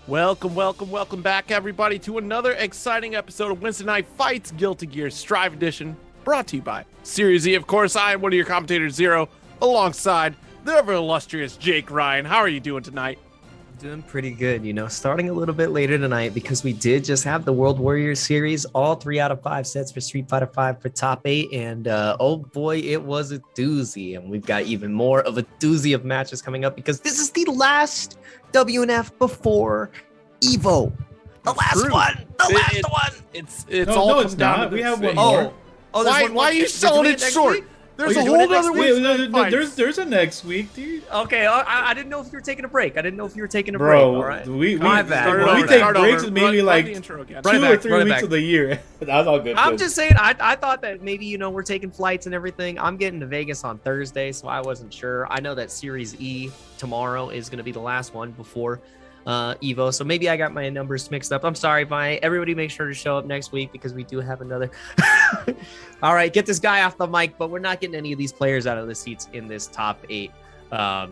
Welcome back, everybody, to another exciting episode of Weds Night Fights Guilty Gear Strive Edition, brought to you by Series E. Of course, I am one of your commentators, Zero, alongside the ever illustrious Jake Ryan. How are you doing tonight? Doing pretty good, starting a little bit later tonight because we did just have the World Warriors series, all 3 out of 5 sets for Street Fighter V for top 8, and oh boy, it was a doozy, and we've got even more of a doozy of matches coming up because this is the last WNF before Evo. The last one. It's no, it's not. We have one more. Why are you selling it short? There's a whole other week. There's a next week, dude. Okay, I didn't know if you were taking a break. Bro, All right. My bad. We take breaks maybe like 2 or 3 weeks of the year. That's all good. I'm just saying, I thought that maybe, we're taking flights and everything. I'm getting to Vegas on Thursday, so I wasn't sure. I know that Series E tomorrow is going to be the last one before Evo, so maybe I got my numbers mixed up. I'm sorry, Vi. Everybody make sure to show up next week because we do have another. All right, get this guy off the mic, but we're not getting any of these players out of the seats in this top 8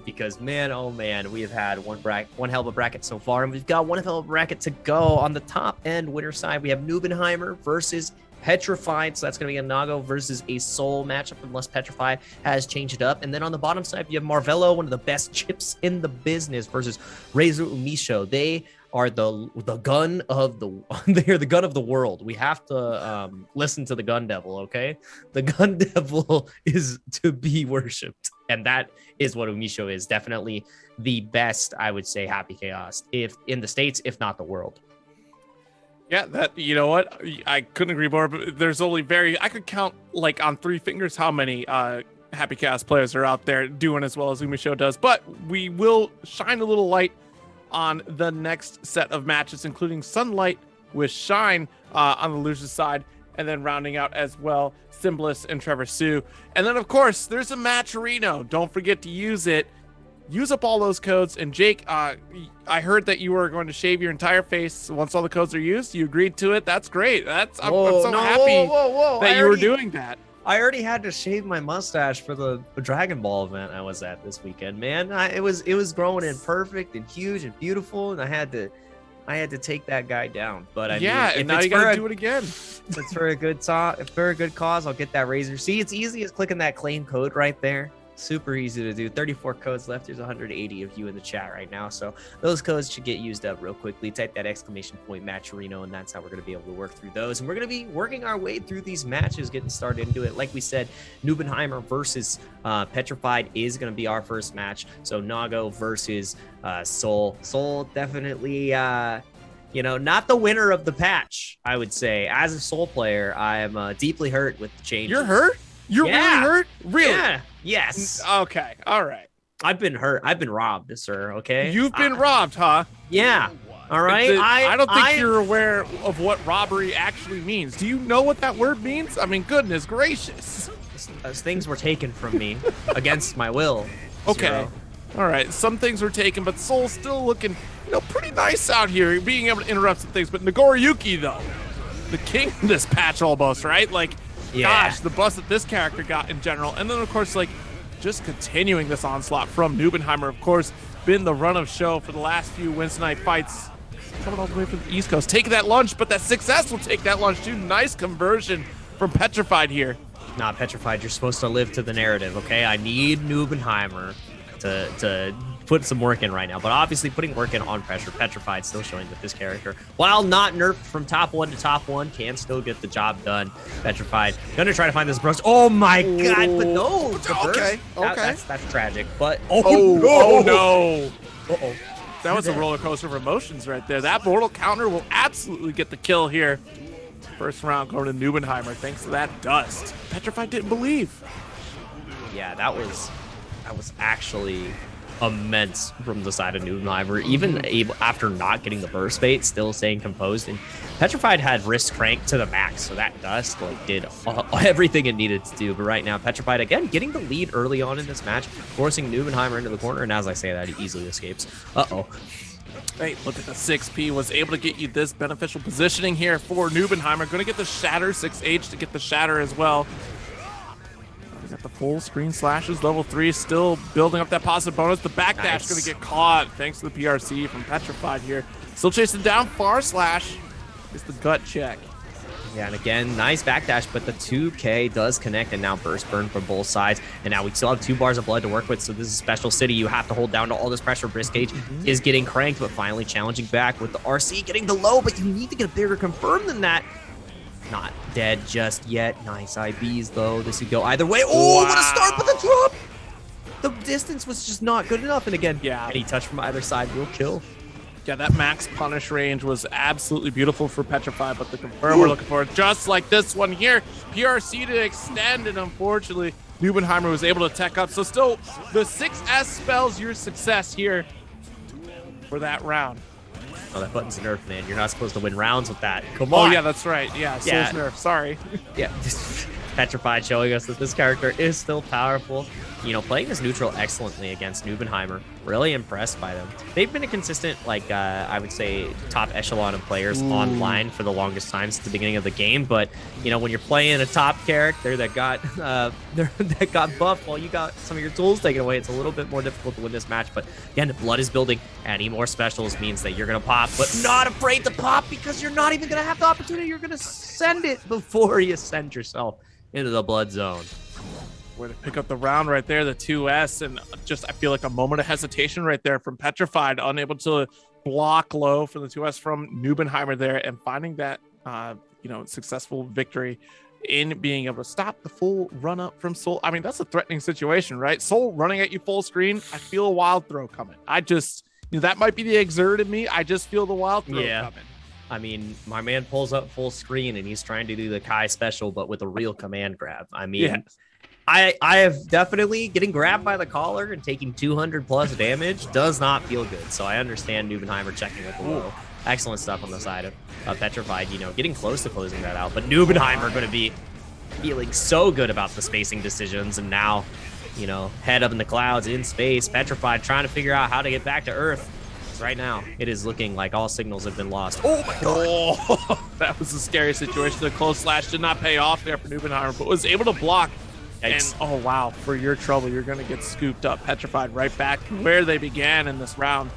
because man, oh man, we have had one hell of a bracket so far, and we've got one hell of a bracket to go. On the top end winner side, we have Nubenheimer versus Petrified, so that's going to be a Nago versus a Soul matchup unless Petrified has changed it up. And then on the bottom side, you have Marvello, one of the best chips in the business, versus Razor Umisho. They are the gun of the they're the gun of the world. We have to listen to the Gun Devil, okay? The Gun Devil is to be worshipped, and that is what Umisho is. Definitely the best, I would say, Happy Chaos if in the States, if not the world. Yeah, you know what? I couldn't agree more, but there's only I could count like on 3 fingers how many Happy Chaos players are out there doing as well as Umisho does. But we will shine a little light on the next set of matches, including Sunlight with Shine on the loser's side, and then rounding out as well, Symblis and Trevor Sue. And then, of course, there's a Matcherino. Don't forget to use it. Use up all those codes. And Jake, I heard that you were going to shave your entire face once all the codes are used. You agreed to it. That's great. I'm so happy that you were doing that. I already had to shave my mustache for the Dragon Ball event I was at this weekend, man. It was growing in perfect and huge and beautiful, and I had to take that guy down. But I mean, and now you gotta do it again. If it's for a good cause, I'll get that razor. See, it's easy as clicking that claim code right there. Super easy to do. 34 codes left. There's 180 of you in the chat right now, so those codes should get used up real quickly. Type that exclamation point Matcherino, and that's how we're going to be able to work through those. And we're going to be working our way through these matches, getting started into it. Like we said, Nubenheimer versus Petrified is going to be our first match. So Nago versus Soul. Soul definitely not the winner of the patch, I would say. As a Soul player, I am deeply hurt with the changes. You're hurt? You're really hurt? Really? Yeah. Yes. Okay. All right. I've been hurt. I've been robbed, sir. Okay. You've been robbed, huh? Yeah. All right. I don't think you're aware of what robbery actually means. Do you know what that word means? I mean, goodness gracious. As things were taken from me against my will. Okay. Zero. All right. Some things were taken, but Soul's still looking, pretty nice out here, being able to interrupt some things. But Nagoriyuki, though, the king of this patch almost, right? Like, yeah. Gosh, the bust that this character got in general. And then, of course, just continuing this onslaught from Nubenheimer, of course, been the run of show for the last few Weds Night Fights. Coming all the way from the East Coast. Taking that lunge, but that success will take that lunge, too. Nice conversion from Petrified here. Not Petrified. You're supposed to live to the narrative, okay? I need Nubenheimer to put some work in right now, but obviously putting work in on pressure. Petrified still showing that this character, while not nerfed from top 1 to top 1, can still get the job done. Petrified gonna try to find this burst. Oh my god, but no. Okay. That's tragic. But no. Uh-oh. That was a roller coaster of emotions right there. That mortal counter will absolutely get the kill here. First round going to Nubenheimer thanks to that dust. Petrified didn't believe. Yeah, that was actually immense from the side of Nubenheimer, even after not getting the burst bait, still staying composed. And Petrified had wrist crank to the max, so that dust did everything it needed to do. But right now, Petrified again getting the lead early on in this match, forcing Nubenheimer into the corner. And as I say that, he easily escapes. Hey, look at the 6P, was able to get you this beneficial positioning here for Nubenheimer. Going to get the Shatter, 6H to get the Shatter as well. the full screen slashes. Level 3 still building up that positive bonus. The backdash going to get caught thanks to the PRC from Petrified here. Still chasing down far slash. It's the gut check. Yeah, and again, nice backdash, but the 2K does connect, and now burst burn from both sides. And now we still have 2 bars of blood to work with, so this is Special City. You have to hold down to all this pressure. Briskage is getting cranked, but finally challenging back with the RC getting the low, but you need to get a bigger confirm than that. Not dead just yet. Nice IBs, though. This could go either way. Oh, wow. What a start, but the drop! The distance was just not good enough, and again, any touch from either side will kill. Yeah, that max punish range was absolutely beautiful for Petrified, but the confirm we're looking for, just like this one here, PRC to extend, and unfortunately, Nubenheimer was able to tech up. So still, the 6S spells your success here for that round. Oh, that button's nerfed, man. You're not supposed to win rounds with that. Come on. Oh, yeah, that's right. Yeah, Soul's nerfed. Sorry. Yeah, Petrified showing us that this character is still powerful. You know, playing this neutral excellently against Nubenheimer. Really impressed by them. They've been a consistent, like, I would say, top echelon of players online for the longest time since the beginning of the game. But, you know, when you're playing a top character that got that got buffed while you got some of your tools taken away, it's a little bit more difficult to win this match. But, again, the blood is building. Adding more specials means that you're going to pop, but not afraid to pop because you're not even going to have the opportunity. You're going to send it before you send yourself into the blood zone. Where to pick up the round right there, the 2S, and just I feel like a moment of hesitation right there from Petrified, unable to block low for the 2S from Nubenheimer there, and finding that successful victory in being able to stop the full run up from Soul. I mean, that's a threatening situation, right? Soul running at you full screen. I feel a wild throw coming. I just, that might be the exert in me. I just feel the wild throw coming. I mean, my man pulls up full screen and he's trying to do the Kai special, but with a real command grab. I mean, I have definitely getting grabbed by the collar and taking 200 plus damage does not feel good. So I understand Nubenheimer checking with the low. Excellent stuff on the side of Petrified, getting close to closing that out. But Nubenheimer going to be feeling so good about the spacing decisions. And now, head up in the clouds in space, Petrified trying to figure out how to get back to Earth. Right now, it is looking like all signals have been lost. Oh my god! Oh, that was a scary situation. The close slash did not pay off there for Nubenheimer, but was able to block. And oh wow, for your trouble, you're going to get scooped up. Petrified right back to where they began in this round.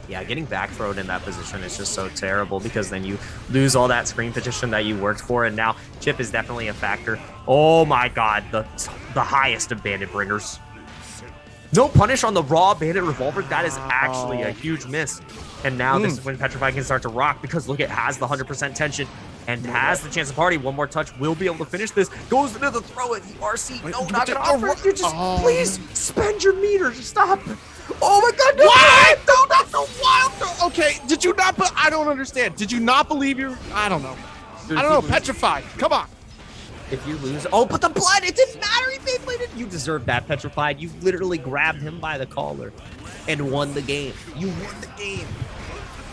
Yeah, getting back thrown in that position is just so terrible because then you lose all that screen position that you worked for, and now chip is definitely a factor. Oh my god, the highest of bandit bringers. No punish on the raw bandit revolver. That is actually a huge miss. And now this is when Petrified can start to rock because look, it has the 100% tension and has the chance to party. One more touch will be able to finish this. Goes into the throw it. The RC. No, not gonna offer it. You just please spend your meter. Stop. Oh my god, no! What? No, that's a wild. Okay, did you not? I don't understand. Did you not believe your? I don't know. I don't know. Petrified. Come on. If you lose, but the blood, it didn't matter. He Beybladed. You deserve that, Petrified. You literally grabbed him by the collar and won the game. You won the game.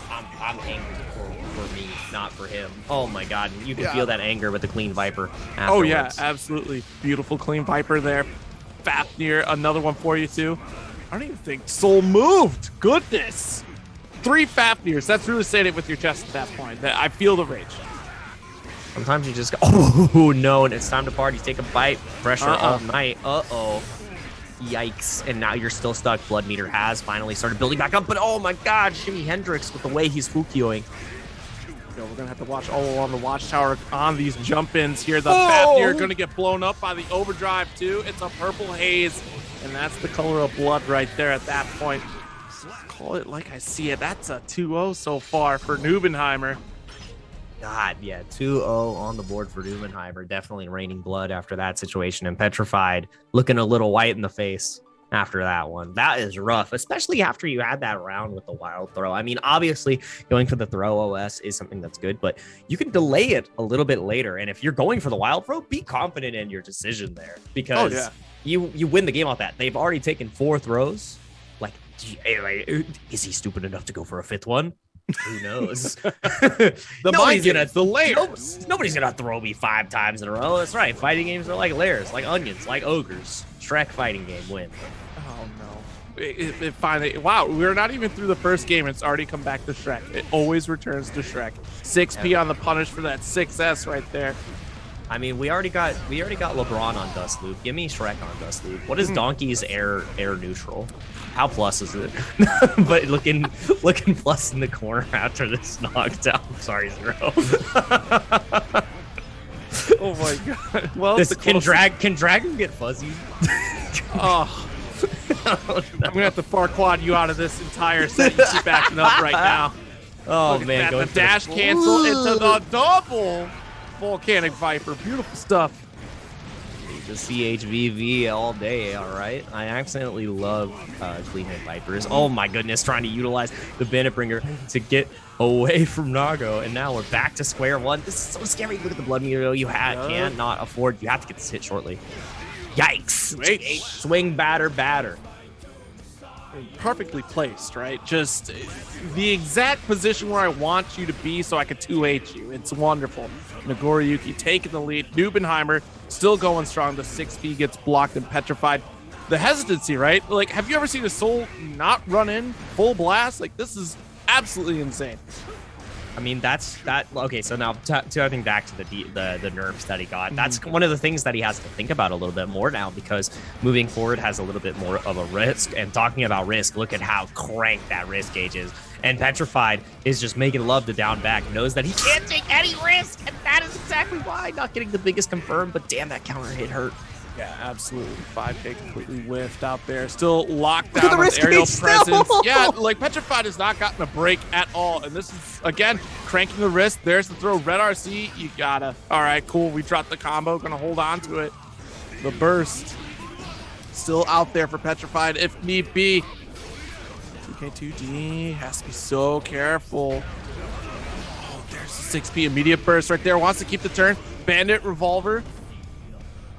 I'm angry for me, not for him. Oh my god, you can feel that anger with the clean Viper afterwards. Oh yeah, absolutely. Beautiful clean Viper there. Fafnir, another one for you too. I don't even think Soul moved. Goodness. 3 Fafnirs. That's really saying it with your chest at that point. I feel the rage. Sometimes you just go, oh no, and it's time to party. Take a bite. Pressure all night. Uh-oh. Yikes. And now you're still stuck. Blood meter has finally started building back up, but oh my god, Jimi Hendrix with the way he's Fukioing. We're going to have to watch all along the watchtower on these jump-ins here. The Fafnir are going to get blown up by the overdrive too. It's a purple haze, and that's the color of blood right there at that point. Call it like I see it. That's a 2-0 so far for Nubenheimer. God, yeah, 2-0 on the board for Nubenheimer. Definitely raining blood after that situation, and Petrified looking a little white in the face after that one. That is rough, especially after you had that round with the wild throw. I mean, obviously, going for the throw OS is something that's good, but you can delay it a little bit later, and if you're going for the wild throw, be confident in your decision there, because you win the game off that. They've already taken 4 throws. Like, is he stupid enough to go for a 5th one? Who knows? The layers. Nobody's gonna throw me 5 times in a row. That's right. Fighting games are like layers, like onions, like ogres. Shrek fighting game win. Oh no! It finally. Wow, we're not even through the first game. It's already come back to Shrek. It always returns to Shrek. 6P on the punish for that 6S right there. I mean, we already got LeBron on Dust Loop. Give me Shrek on Dust Loop. What is Donkey's air neutral? How plus is it? But looking plus in the corner after this knockdown. Sorry, Zero. Oh my god. Well, can Dragon get fuzzy? Oh. I'm gonna have to far quad you out of this entire set. You keep acting up right now. Oh Look man, the dash cancel into the double volcanic viper. Beautiful stuff. The CHVV all day, all right. I accidentally love clean hit vipers. Oh my goodness, trying to utilize the Bandit Bringer to get away from Nago, and now we're back to square one. This is so scary. Look at the blood meter. You can't not afford. You have to get this hit shortly. Yikes! Swing, batter. Perfectly placed, right? Just the exact position where I want you to be so I can 2H you. It's wonderful. Nagoriyuki taking the lead. Nubenheimer still going strong. The 6B gets blocked and petrified. The hesitancy, right? Like, have you ever seen a Soul not run in full blast? Like, this is absolutely insane. I mean, that's that. Okay, so now turning back to the nerfs that he got, that's one of the things that he has to think about a little bit more now, because moving forward has a little bit more of a risk. And talking about risk, look at how cranked that risk gauge is. And Petrified is just making love to down back, knows that he can't take any risk, and that is exactly why. Not getting the biggest confirm, but damn, that counter hit hurt. Yeah, absolutely. 5K completely whiffed out there. Still locked down with aerial presence. Yeah, like Petrified has not gotten a break at all. And this is, again, cranking the wrist. There's the throw. Red RC, you gotta. All right, cool. We dropped the combo. Gonna hold on to it. The burst. Still out there for Petrified if need be. 2K2D has to be so careful. Oh, there's the 6P immediate burst right there. Wants to keep the turn. Bandit revolver.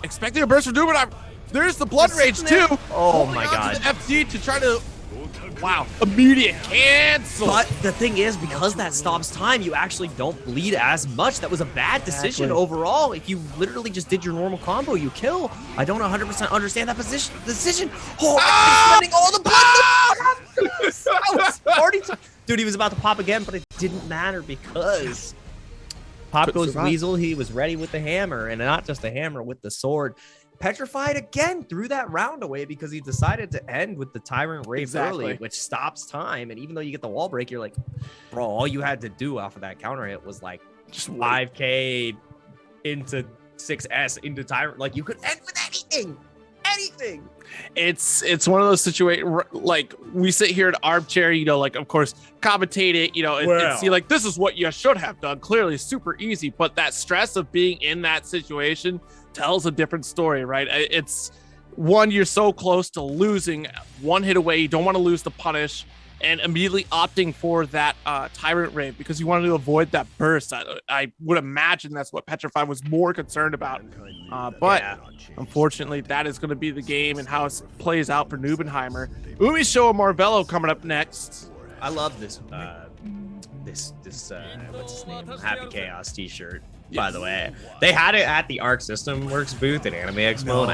Expecting a burst from Nubenheimer. There's the blood rage too. Oh my god. The FD to try to, wow, immediate cancel. But the thing is, because that stops time, you actually don't bleed as much. That was a bad decision overall. If you literally just did your normal combo, you kill. I don't 100% understand that decision. Oh, spending all the blood. I was already dude, he was about to pop again, but it didn't matter because Pop goes Weasel. He was ready with the hammer, and not just the hammer, with the sword. Petrified again threw that round away because he decided to end with the Tyrant Rage early, which stops time. And even though you get the wall break, you're like, bro, all you had to do off of that counter hit was like just 5K into 6S into Tyrant. Like, you could end with anything. It's one of those situations, like, we sit here at armchair, you know, like, of course, commentate it, you know, and see, like, this is what you should have done. Clearly super easy, but that stress of being in that situation tells a different story, right? It's one, you're so close to losing, one hit away, you don't want to lose the punish, and immediately opting for that Tyrant Rave because you wanted to avoid that burst. I would imagine that's what Petrified was more concerned about. But unfortunately, that is going to be the game and how it plays out for Nubenheimer. Umisho and Marvello coming up next. I love this. What's his name? Happy Chaos t-shirt. By the way, they had it at the Arc System Works booth at Anime Expo, and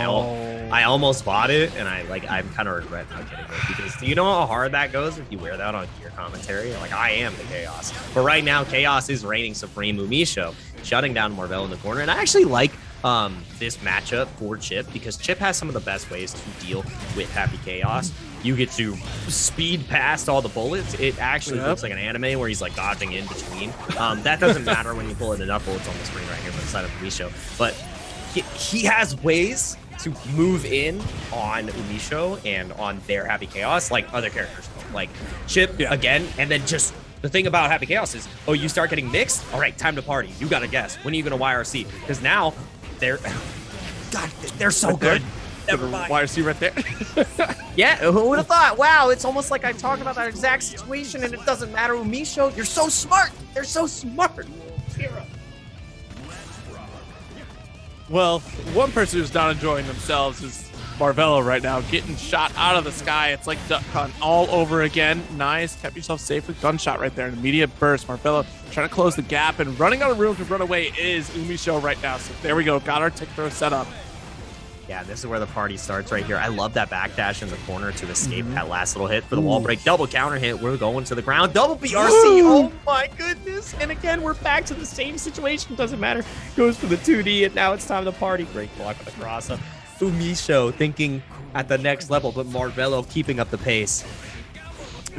I almost bought it, and I'm kind of regret not getting it because you know how hard that goes if you wear that on your commentary. Like, I am the Chaos, but right now Chaos is reigning supreme. Umisho shutting down Marvel in the corner, and I actually like this matchup for Chip because Chip has some of the best ways to deal with Happy Chaos. You get to speed past all the bullets. It actually looks like an anime where he's like dodging in between. That doesn't matter when you pull in enough bullets on the screen right here by the side of Umisho. But he has ways to move in on Umisho and on their Happy Chaos like other characters don't. Like Chip again, and then just the thing about Happy Chaos is, oh, you start getting mixed? All right, time to party. You got to guess. When are you going to YRC? Because now they're so good. YRC right there. Yeah, who would have thought? Wow, it's almost like I talk about that exact situation and it doesn't matter. Umisho, you're so smart. They're so smart. Zero. Well, one person who's not enjoying themselves is Marvello right now, getting shot out of the sky. It's like duck hunt all over again. Nice, kept yourself safe with gunshot right there. An immediate burst. Marvello trying to close the gap and running out of room to run away is Umisho right now. So there we go. Got our tick throw set up. Yeah, this is where the party starts right here. I love that backdash in the corner to escape that last little hit for the wall break. Double counter hit. We're going to the ground. Double BRC. Oh my goodness. And again, we're back to the same situation. Doesn't matter. Goes for the 2D, and now it's time to party. Great block with the cross up. Umisho thinking at the next level, but Marvelo keeping up the pace.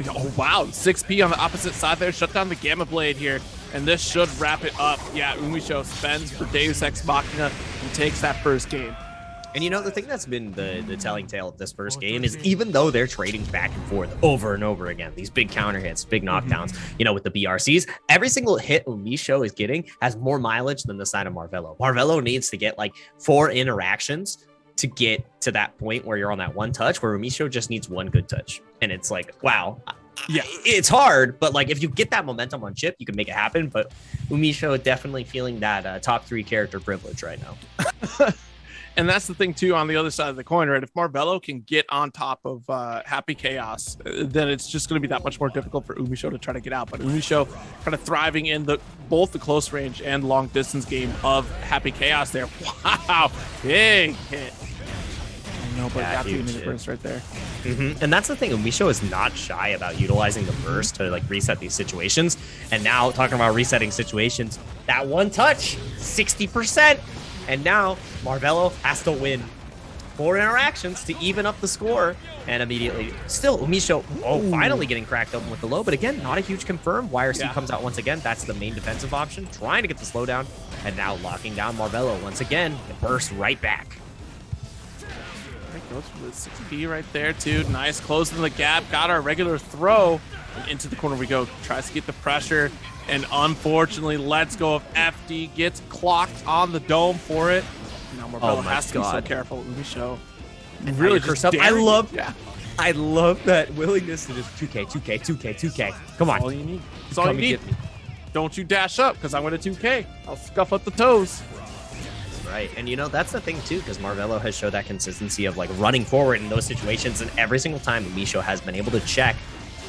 Oh, wow. 6P on the opposite side there. Shut down the Gamma Blade here. And this should wrap it up. Yeah, Umisho spends for Deus Ex Machina and takes that first game. And you know, the thing that's been the telling tale of this first game is even though they're trading back and forth over and over again, these big counter hits, big knockdowns, you know, with the BRCs, every single hit Umisho is getting has more mileage than the side of Marvelo. Marvelo needs to get like 4 interactions to get to that point where you're on that one touch, where Umisho just needs one good touch. And it's like, wow. Yeah, it's hard, but like if you get that momentum on chip, you can make it happen. But Umisho definitely feeling that top 3 character privilege right now. And that's the thing, too, on the other side of the coin, right? If Marvelo can get on top of Happy Chaos, then it's just going to be that much more difficult for Umisho to try to get out. But Umisho kind of thriving in both the close range and long distance game of Happy Chaos there. Wow, big hit. No, but got the minute burst right there. And that's the thing. Umisho is not shy about utilizing the burst to like reset these situations. And now talking about resetting situations, that one touch, 60%. And now Marvelo has to win 4 interactions to even up the score. And immediately, still Umisho, finally getting cracked open with the low. But again, not a huge confirm. YRC comes out once again. That's the main defensive option, trying to get the slowdown. And now locking down Marvelo once again. It bursts right back. Goes for the 6P right there, too. Nice, closing the gap. Got our regular throw. And into the corner we go. Tries to get the pressure. And unfortunately, lets go of FD. Gets clocked on the dome for it. Now Marvelo has to be so careful. Umisho really just I love that willingness to just 2K, 2K, 2K, 2K. Come on. That's all you need. That's all you need. Don't you dash up, because I'm going to 2K. I'll scuff up the toes. Right. And you know, that's the thing too, because Marvelo has showed that consistency of like running forward in those situations, and every single time Umisho has been able to check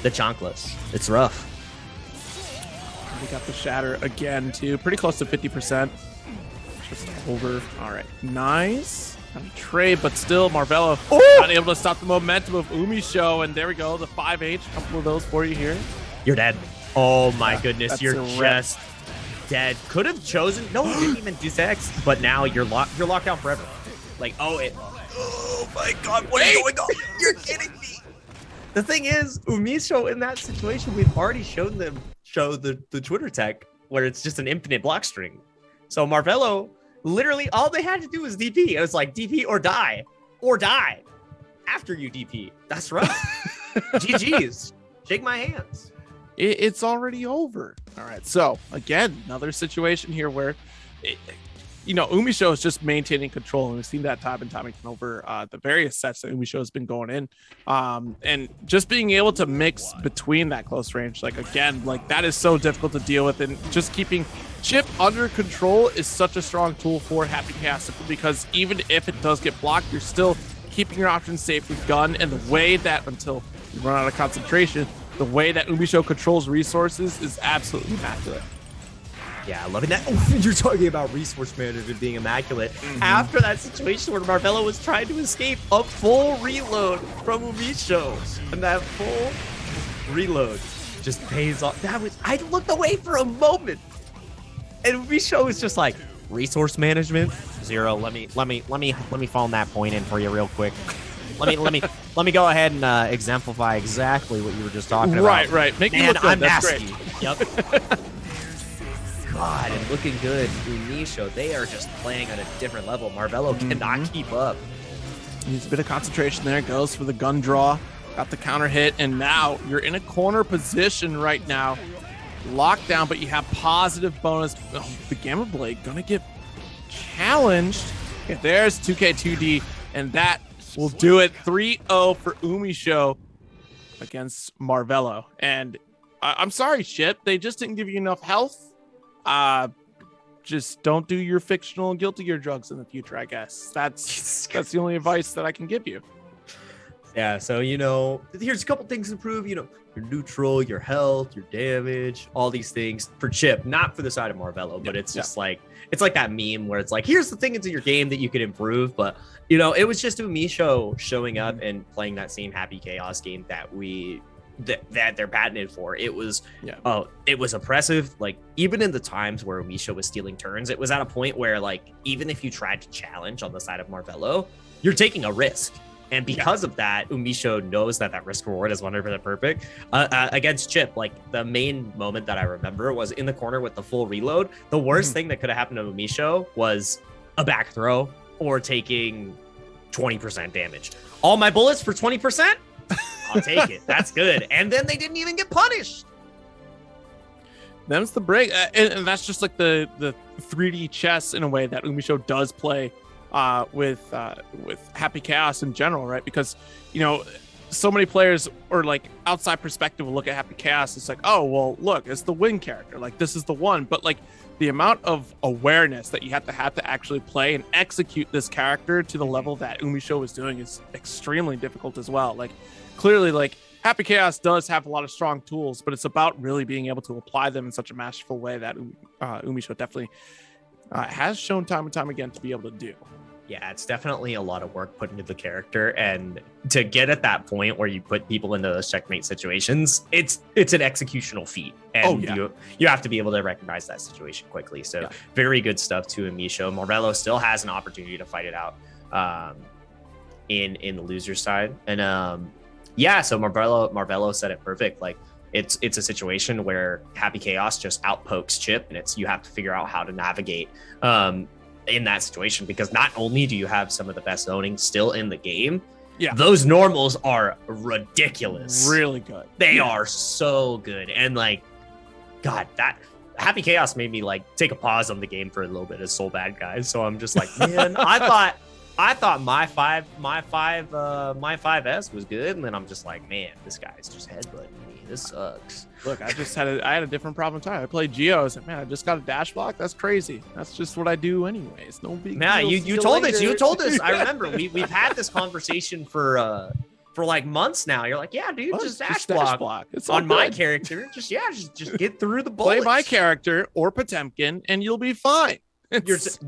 the chanclas. It's rough. We got the shatter again too, pretty close to 50%. Just over. All right, nice trade, but still Marvelo not able to stop the momentum of Umisho. And there we go, the 5H, a couple of those for you here. You're dead. Oh my goodness, you're just dead. Could have chosen. No, didn't even do sex. But now you're locked out forever. Like, oh my God, what is going on? You're kidding me. The thing is, Umisho in that situation, we've already shown them the Twitter tech where it's just an infinite block string. So Marvelo, literally all they had to do was DP. It was like DP or die after you DP. That's rough. GG's. Shake my hands. It's already over. All right. So again, another situation here where, Umisho is just maintaining control, and we've seen that time and time again over the various sets that Umisho has been going in, and just being able to mix between that close range, like again, like that is so difficult to deal with, and just keeping chip under control is such a strong tool for Happy Chaos, because even if it does get blocked, you're still keeping your options safe with gun, and the way that until you run out of concentration, the way that Umisho controls resources is absolutely immaculate. Yeah, loving that. Oh, you're talking about resource management being immaculate. After that situation where Marvelo was trying to escape, a full reload from Umisho. And that full reload just pays off. I looked away for a moment. And Umisho was just like, resource management? 0. Let me phone that point in for you real quick. Let me go ahead and exemplify exactly what you were just talking about. Right. Make me look good. That's great. Yep. God, and looking good. Umisho, they are just playing at a different level. Marvelo cannot keep up. Needs a bit of concentration there. Goes for the gun draw. Got the counter hit, and now you're in a corner position right now. Lockdown, but you have positive bonus. Oh, the Gamma Blade gonna get challenged. Okay, there's 2K2D, and that will do it. 3-0 for Umisho against Marvelo. And I'm sorry, Chip. They just didn't give you enough health. Just don't do your fictional Guilty Gear drugs in the future, I guess. That's the only advice that I can give you. Yeah, so here's a couple things to improve. Your neutral, your health, your damage, all these things for Chip, not for the side of Marvello, but it's just like it's like that meme where it's like, here's the thing into your game that you could improve. But it was just Umisho showing up and playing that same Happy Chaos game that they're patented for. It was it was oppressive. Like, even in the times where Umisho was stealing turns, it was at a point where, like, even if you tried to challenge on the side of Marvello, you're taking a risk. And because of that, Umisho knows that risk reward is 100% perfect. Against Chip, like, the main moment that I remember was in the corner with the full reload. The worst thing that could have happened to Umisho was a back throw or taking 20% damage. All my bullets for 20%? I'll take it. That's good. And then they didn't even get punished. Them's the break. And that's just like the 3D chess in a way that Umisho does play with Happy Chaos in general, right? Because so many players, or like outside perspective, will look at Happy Chaos. It's like, oh well, look, it's the win character. Like, this is the one. But like, the amount of awareness that you have to actually play and execute this character to the level that Umisho was doing is extremely difficult as well. Like, clearly, like, Happy Chaos does have a lot of strong tools, but it's about really being able to apply them in such a masterful way that Umisho definitely has shown time and time again to be able to do. Yeah, it's definitely a lot of work put into the character, and to get at that point where you put people into those checkmate situations, it's an executional feat, and you have to be able to recognize that situation quickly. So very good stuff to Umisho. Marvello still has an opportunity to fight it out in the loser side, and so Marvello said it perfect. Like, it's a situation where Happy Chaos just outpokes Chip, and you have to figure out how to navigate in that situation, because not only do you have some of the best zoning still in the game, those normals are ridiculous, really good. They are so good. And like, God, that Happy Chaos made me like take a pause on the game for a little bit as Soul Bad Guys. So I'm just like, man, I thought my 5S was good, and then I'm just like, man, this guy's just headbutting me. This sucks. Look, I had a different problem time. I played Geo. I was like, man, I just got a dash block. That's crazy. That's just what I do anyways. No big deal. Yeah, you told us. You told us. I remember we've had this conversation for like months now. You're like, yeah, dude, just dash block. It's on my character. Just get through the bullets. Play my character or Potemkin, and you'll be fine. There's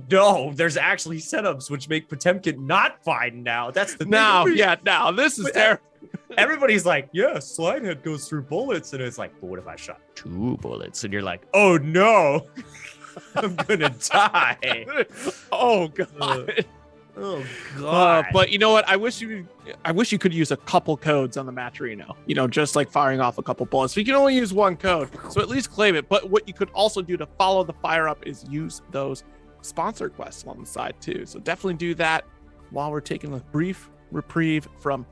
actually setups which make Potemkin not fine now. That's the thing. Now this is terrible. Everybody's like, yeah, Slidehead goes through bullets, and it's like, but what if I shot 2 bullets? And you're like, oh no, I'm gonna die. Oh god. Oh god. But you know what? I wish you could use a couple codes on the Matcherino. Just like firing off a couple bullets. So you can only use one code, so at least claim it. But what you could also do to follow the fire up is use those sponsor quests on the side too. So definitely do that while we're taking a brief reprieve from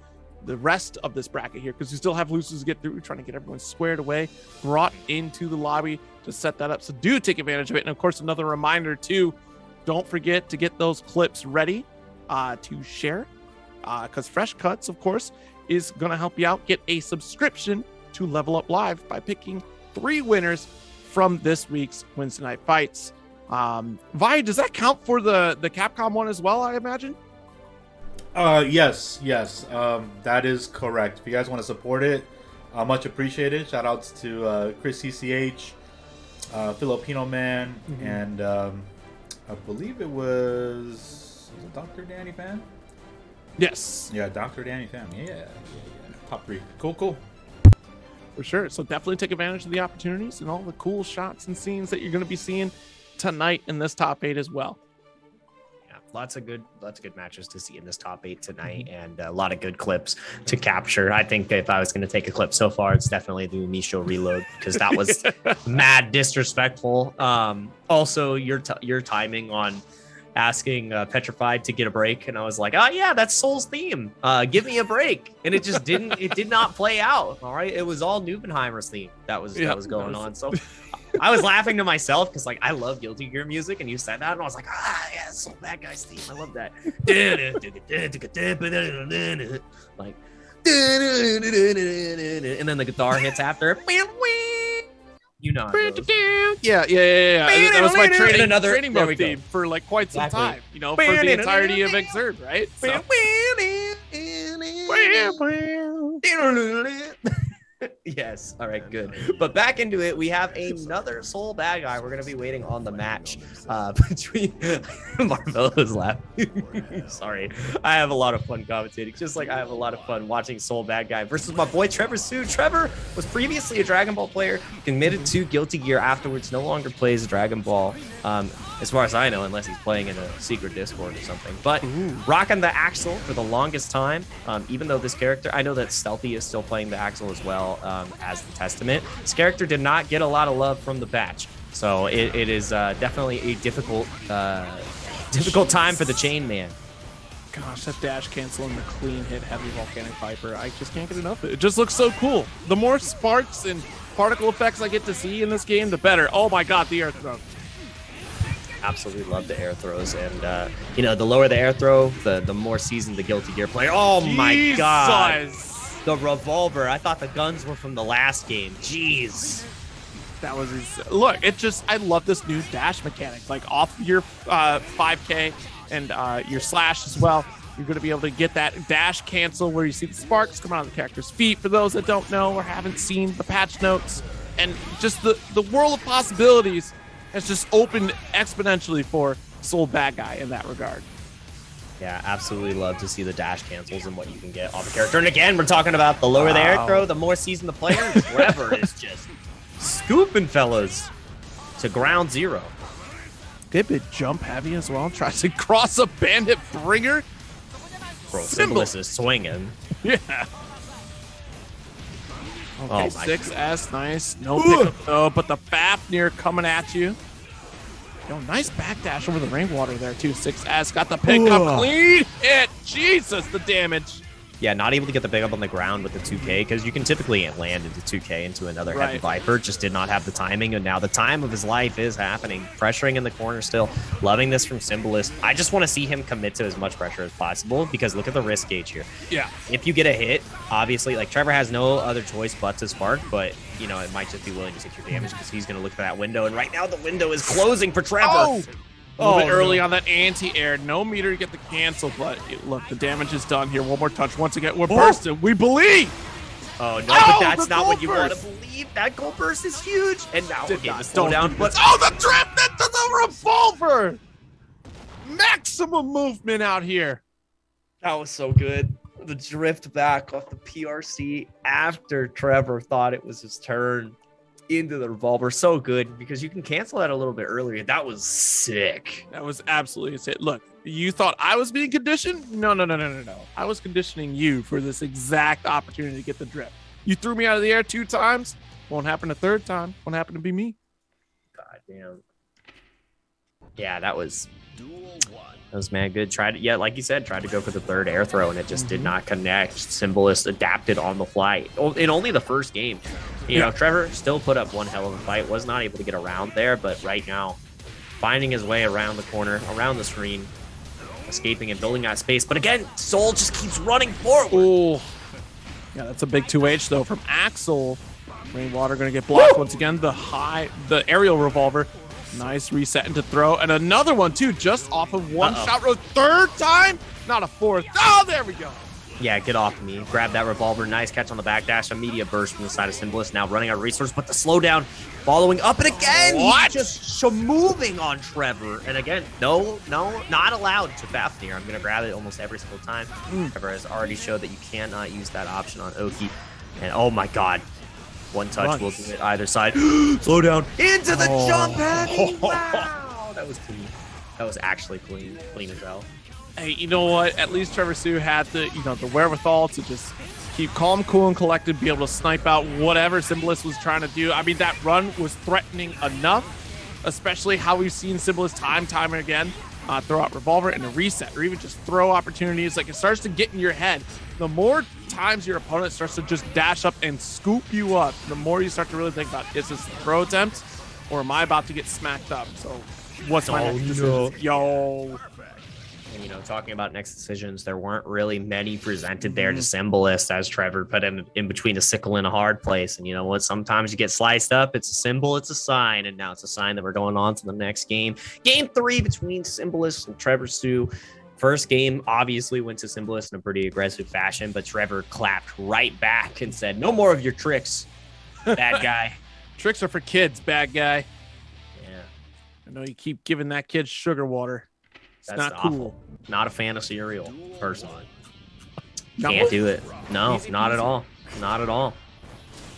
the rest of this bracket here, because we still have losers to get through. We're trying to get everyone squared away, brought into the lobby to set that up. So do take advantage of it. And of course, another reminder too, don't forget to get those clips ready to share, because Fresh Cuts, of course, is going to help you out. Get a subscription to Level Up Live by picking 3 winners from this week's Wednesday Night Fights. Vi, does that count for the Capcom one as well, I imagine? Yes. That is correct. If you guys want to support it, much appreciated. Shout outs to Chris CCH, Filipino Man, and I believe it was Dr. Danny Fan? Yes. Yeah, Dr. Danny Fan. Yeah. Top 3. Cool. For sure. So definitely take advantage of the opportunities and all the cool shots and scenes that you're going to be seeing tonight in this top 8 as well. Yeah, lots of good matches to see in this top 8 tonight, and a lot of good clips to capture. I think if I was going to take a clip so far, it's definitely the Umisho reload, because that was mad disrespectful. Also, your timing on asking Petrified to get a break, and I was like, oh yeah, that's Soul's theme, give me a break, and it just did not play out. All right, it was all Nubenheimer's theme that was going on. So I was laughing to myself, because like, I love Guilty Gear music, and you said that, and I was like, yeah, Soul Bad Guy's theme, I love that. Like, and then the guitar hits after. Yeah. That was my training mode theme for like quite some time, for the entirety of Exurb, right? So. Yes. All right, good. But back into it, we have another Soul Bad Guy. We're going to be waiting on the match between Marvelo's laughing. Sorry. I have a lot of fun commentating, just like I have a lot of fun watching Soul Bad Guy versus my boy Trevor Sue. Trevor was previously a Dragon Ball player, committed to Guilty Gear afterwards, no longer plays Dragon Ball, as far as I know, unless he's playing in a secret Discord or something. But rocking the Axel for the longest time, even though this character, I know that Stealthy is still playing the Axel as well, as the Testament. This character did not get a lot of love from the batch, so it is definitely a difficult time for the Chain Man. Gosh, that dash cancel and the clean hit heavy volcanic viper, I just can't get enough of it. It just looks so cool. The more sparks and particle effects I get to see in this game, the better. Oh my god, the air throw. Absolutely love the air throws, and the lower the air throw, the more seasoned the Guilty Gear player. Oh my god, the revolver! I thought the guns were from the last game. Jeez, that was look. It just, I love this new dash mechanic. Like off your 5K and your slash as well, you're going to be able to get that dash cancel where you see the sparks come out of the character's feet. For those that don't know or haven't seen the patch notes, and just the world of possibilities has just opened exponentially for Soul Bad Guy in that regard. Yeah, absolutely love to see the dash cancels and what you can get off the character. And again, we're talking about the lower the air throw, the more seasoned the player. Trevor is just scooping fellas to ground zero. Good bit jump heavy as well. Tries to cross a bandit bringer. Bro, Symbolist is swinging. Yeah. Okay, 6S, nice. No pickup though, but the Fafnir coming at you. Yo, nice backdash over the rainwater there too. 6S got the pickup, clean hit. Jesus, the damage. Yeah, not able to get the pickup on the ground with the 2K, because you can typically land into 2K into another heavy Viper. Just did not have the timing, and now the time of his life is happening. Pressuring in the corner still. Loving this from Symbolist. I just want to see him commit to as much pressure as possible, because look at the risk gauge here. Yeah. If you get a hit, obviously, like, Trevor has no other choice but to spark, but, you know, it might just be willing to take your damage because he's going to look for that window, and right now the window is closing for Trevor. A little bit early on that anti-air. No meter to get the cancel, but look, the damage is done here. One more touch. Once again, we're bursting. We believe. Oh, no, but that's not what you want to believe. That goal burst is huge. And now, okay, the slowdown. But the trip into the revolver. Maximum movement out here. That was so good. The drift back off the PRC after Trevor thought it was his turn. Into the revolver, so good, because you can cancel that a little bit earlier. That was sick. That was absolutely sick. Look, you thought I was being conditioned? No. I was conditioning you for this exact opportunity to get the drift. You threw me out of the air 2 times. Won't happen a 3rd time. Won't happen to be me. God damn. Yeah, that was mad good. Like you said, tried to go for the 3rd air throw, and it just did not connect. Symbolist adapted on the fly in only the first game. You know, Trevor still put up one hell of a fight, was not able to get around there, but right now, finding his way around the corner, around the screen, escaping and building that space. But again, Soul just keeps running forward. Oh, yeah, that's a big 2H though from Axel. Rainwater going to get blocked once again. The aerial revolver. Nice reset into throw, and another one too, just off of one shot road. 3rd time, not a 4th. Oh, there we go. Yeah, get off me. Grab that revolver. Nice catch on the backdash. Immediate burst from the side of Symbolist. Now running out of resource, but the slowdown following up. And again, he's just moving on Trevor. And again, no, not allowed to Fafnir. I'm going to grab it almost every single time. Trevor has already showed that you cannot use that option on Oki. And oh my God. One touch will do it either side. Slow down. Into the jump heavy. Wow. That was clean. That was actually clean. Clean as hell. Hey, you know what? At least Trevor Sue had the wherewithal to just keep calm, cool, and collected, be able to snipe out whatever Symbolist was trying to do. I mean, that run was threatening enough, especially how we've seen Symbolist time and again throw out revolver and a reset, or even just throw opportunities. Like, it starts to get in your head. The more times your opponent starts to just dash up and scoop you up, the more you start to really think about, is this a throw attempt, or am I about to get smacked up? So what's my next decision? Yo. And, you know, talking about next decisions, there weren't really many presented there to Symbolist, as Trevor put him in between a sickle and a hard place. And you know what? Sometimes you get sliced up. It's a symbol. It's a sign. And now it's a sign that we're going on to the next game. Game 3 between Symbolist and Trevor Sue First game obviously went to Symbolist in a pretty aggressive fashion, but Trevor clapped right back and said, no more of your tricks, bad guy. Tricks are for kids, bad guy. Yeah. I know you keep giving that kid sugar water. It's That's not awful. cool. Not a fan of cereal, personally. No. Can't do it. No, not at all. Not at all.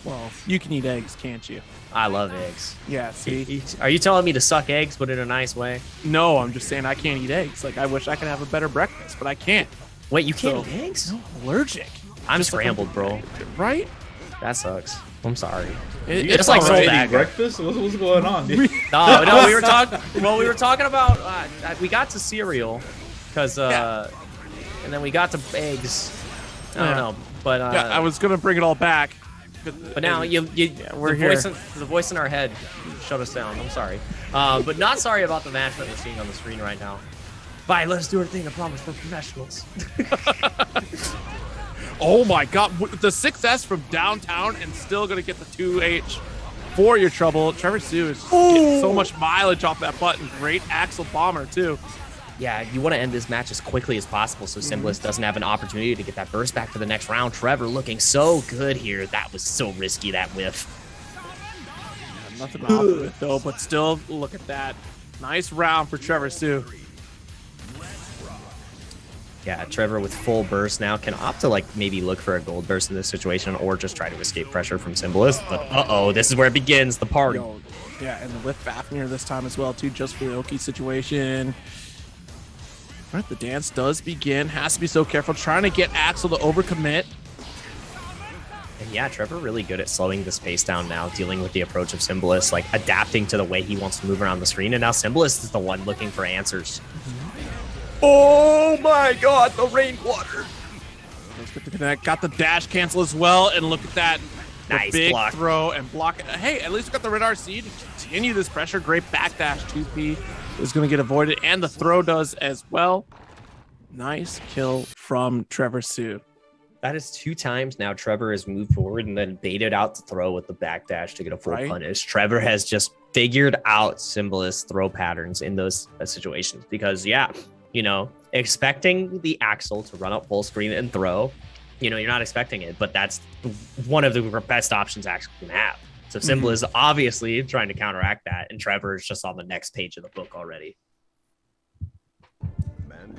Well, you can eat eggs, can't you? I love eggs. Yeah, see? Are you telling me to suck eggs, but in a nice way? No, I'm just saying I can't eat eggs. Like, I wish I could have a better breakfast, but I can't. Wait, you can't So- eat eggs? No, I'm allergic. I'm Just like scrambled, bro. Right? That sucks. I'm sorry. It's like all so right. bad. breakfast? What's going on, dude? No, we were talking. Well, we were talking about. We got to cereal, because Yeah. and then we got to eggs. I don't Yeah. know, but Yeah, I was gonna bring it all back. But now we're the here. the voice in our head shut us down. I'm sorry, but not sorry about the match that we're seeing on the screen right now. Bye. Let's do our thing. I promise we're professionals. Oh my God, the 6S from downtown and still gonna get the 2H for your trouble. Trevor Sue is getting so much mileage off that button. Great axle bomber too. Yeah, you want to end this match as quickly as possible so Symbolist doesn't have an opportunity to get that burst back for the next round. Trevor looking so good here. That was so risky, that whiff. Nothing off of it though, but still, look at that. Nice round for Trevor Sue. Yeah, Trevor with full burst now can opt to maybe look for a gold burst in this situation or just try to escape pressure from Symbolist. But uh-oh, this is where it begins, the party. Yo, yeah, and with Fafnir this time as well too, just for the Oki situation. All right, the dance does begin. Has to be so careful. Trying to get Axel to overcommit. And yeah, Trevor really good at slowing this pace down now, dealing with the approach of Symbolist, adapting to the way he wants to move around the screen. And now Symbolist is the one looking for answers. Oh my God, the rainwater. Let's get the connect. Got the dash cancel as well. And look at that. The Nice big block. throw and block. Hey, at least we got the red RC to continue this pressure. Great backdash 2P is going to get avoided. And the throw does as well. Nice kill from Trevor Sue. That is 2 times now Trevor has moved forward and then baited out the throw with the backdash to get a full Right. punish. Trevor has just figured out Symbolist throw patterns in those situations because, expecting the Axel to run up full screen and throw, you're not expecting it, but that's one of the best options Axel can have. So Symbolist is obviously trying to counteract that, and Trevor is just on the next page of the book already.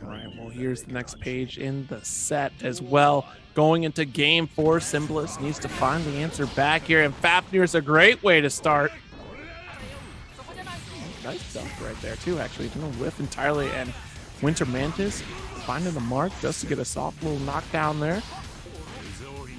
All right, well, here's the next page in the set as well. Going into game 4, Symbolist needs to find the answer back here, and Fafnir is a great way to start. Nice dunk right there, too, actually. Didn't whiff entirely, and Winter Mantis finding the mark just to get a soft little knockdown there.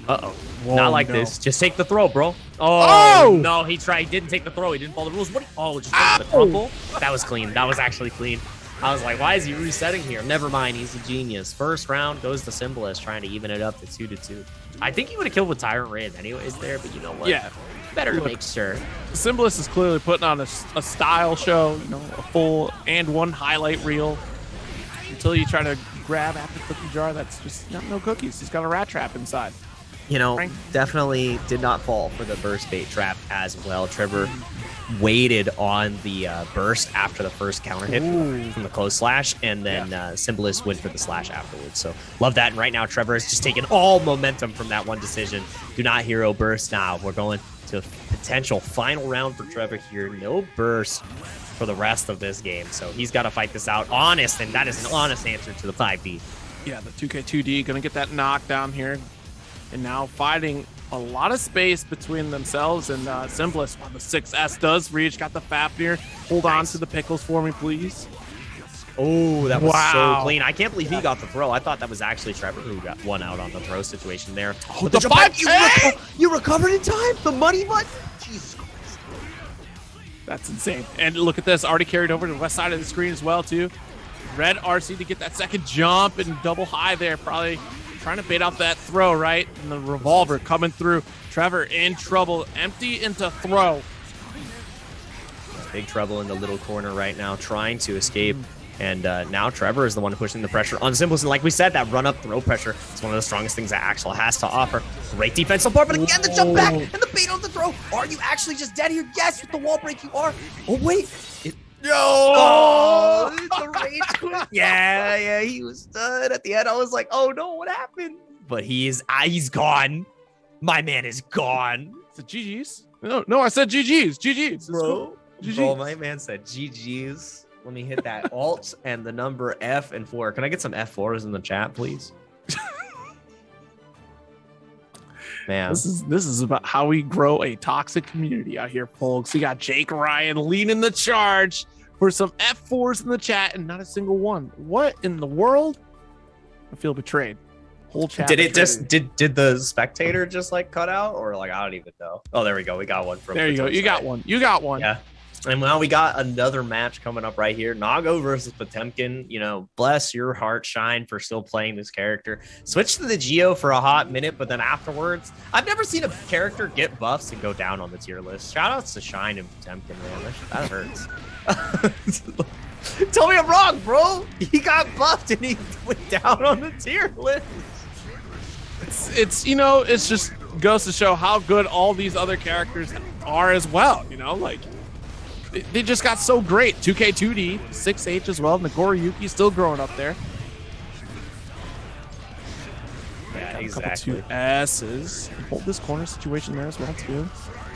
Uh-oh. Whoa, Not like no. this. Just take the throw, bro. Oh! No, he tried. He didn't take the throw. He didn't follow the rules. What? Just went for the crumple. That was clean. That was actually clean. I was like, why is he resetting here? Never mind. He's a genius. First round goes to Symbolist, trying to even it up to 2-2. I think he would have killed with Tyrant Raid anyways there, but you know what? Yeah. Better to Look. make sure. Symbolist is clearly putting on a style show, a full and one highlight reel. Until you try to grab at the cookie jar, that's just no cookies. He's got a rat trap inside. Frank? Definitely did not fall for the burst bait trap as well. Trevor waited on the burst after the first counter hit from the close slash, and then Symbolist went for the slash afterwards. So love that. And right now, Trevor has just taken all momentum from that one decision. Do not hero burst now. We're going to a potential final round for Trevor here. No burst for the rest of this game. So he's got to fight this out honest, and that is an honest answer to the 5D. Yeah, the 2K2D going to get that knockdown here. And now fighting a lot of space between themselves and Symbolist. While the 6S does reach, got the Fafnir. Hold on to the pickles for me, please. Oh, that was Wow. so clean. I can't believe he got the throw. I thought that was actually Trevor who got one out on the throw situation there. Oh, But the jump back, 5K! you recovered in time. The money button. Jesus Christ. That's insane. And look at this. Already carried over to the west side of the screen as well, too. Red RC to get that second jump and double high there. Probably trying to bait out that throw, right? And the revolver coming through. Trevor in trouble. Empty into throw. Big trouble in the little corner right now, trying to escape. And now Trevor is the one pushing the pressure on Symbolist. And like we said, that run-up throw pressure is one of the strongest things that Axel has to offer. Great defense so far, but again, the jump back and the bait on the throw. Are you actually just dead here? Yes, with the wall break, you are. Oh, wait. Oh, the rage quit. Yeah, he was done at the end. I was like, oh no, what happened? But he's gone. My man is gone. It's a GG's. No, I said GG's. GG's, Bro. cool. GG's. Bro, my man said GG's. Let me hit that alt and the number F and 4. Can I get some F4s in the chat, please? Man, This is about how we grow a toxic community out here, folks. We got Jake Ryan leading the charge for some F4s in the chat and not a single one. What in the world? I feel betrayed. Whole chat. did it betrayed. just did the spectator just like cut out, or like I don't even know? Oh, there we go. We got one from. There you go. You got one. You got one. Yeah. And now we got another match coming up right here. Nago versus Potemkin. You know, bless your heart, Shine, for still playing this character. Switch to the Geo for a hot minute, but then afterwards, I've never seen a character get buffs and go down on the tier list. Shout outs to Shine and Potemkin, man. That hurts. Tell me I'm wrong, bro. He got buffed and he went down on the tier list. It's you know, it's just goes to show how good all these other characters are as well. You know, like they just got so great. 2K2D, 6H as well. Nagoriyuki still growing up there. Yeah, Got exactly. A couple 2S's. Hold this corner situation there as well too.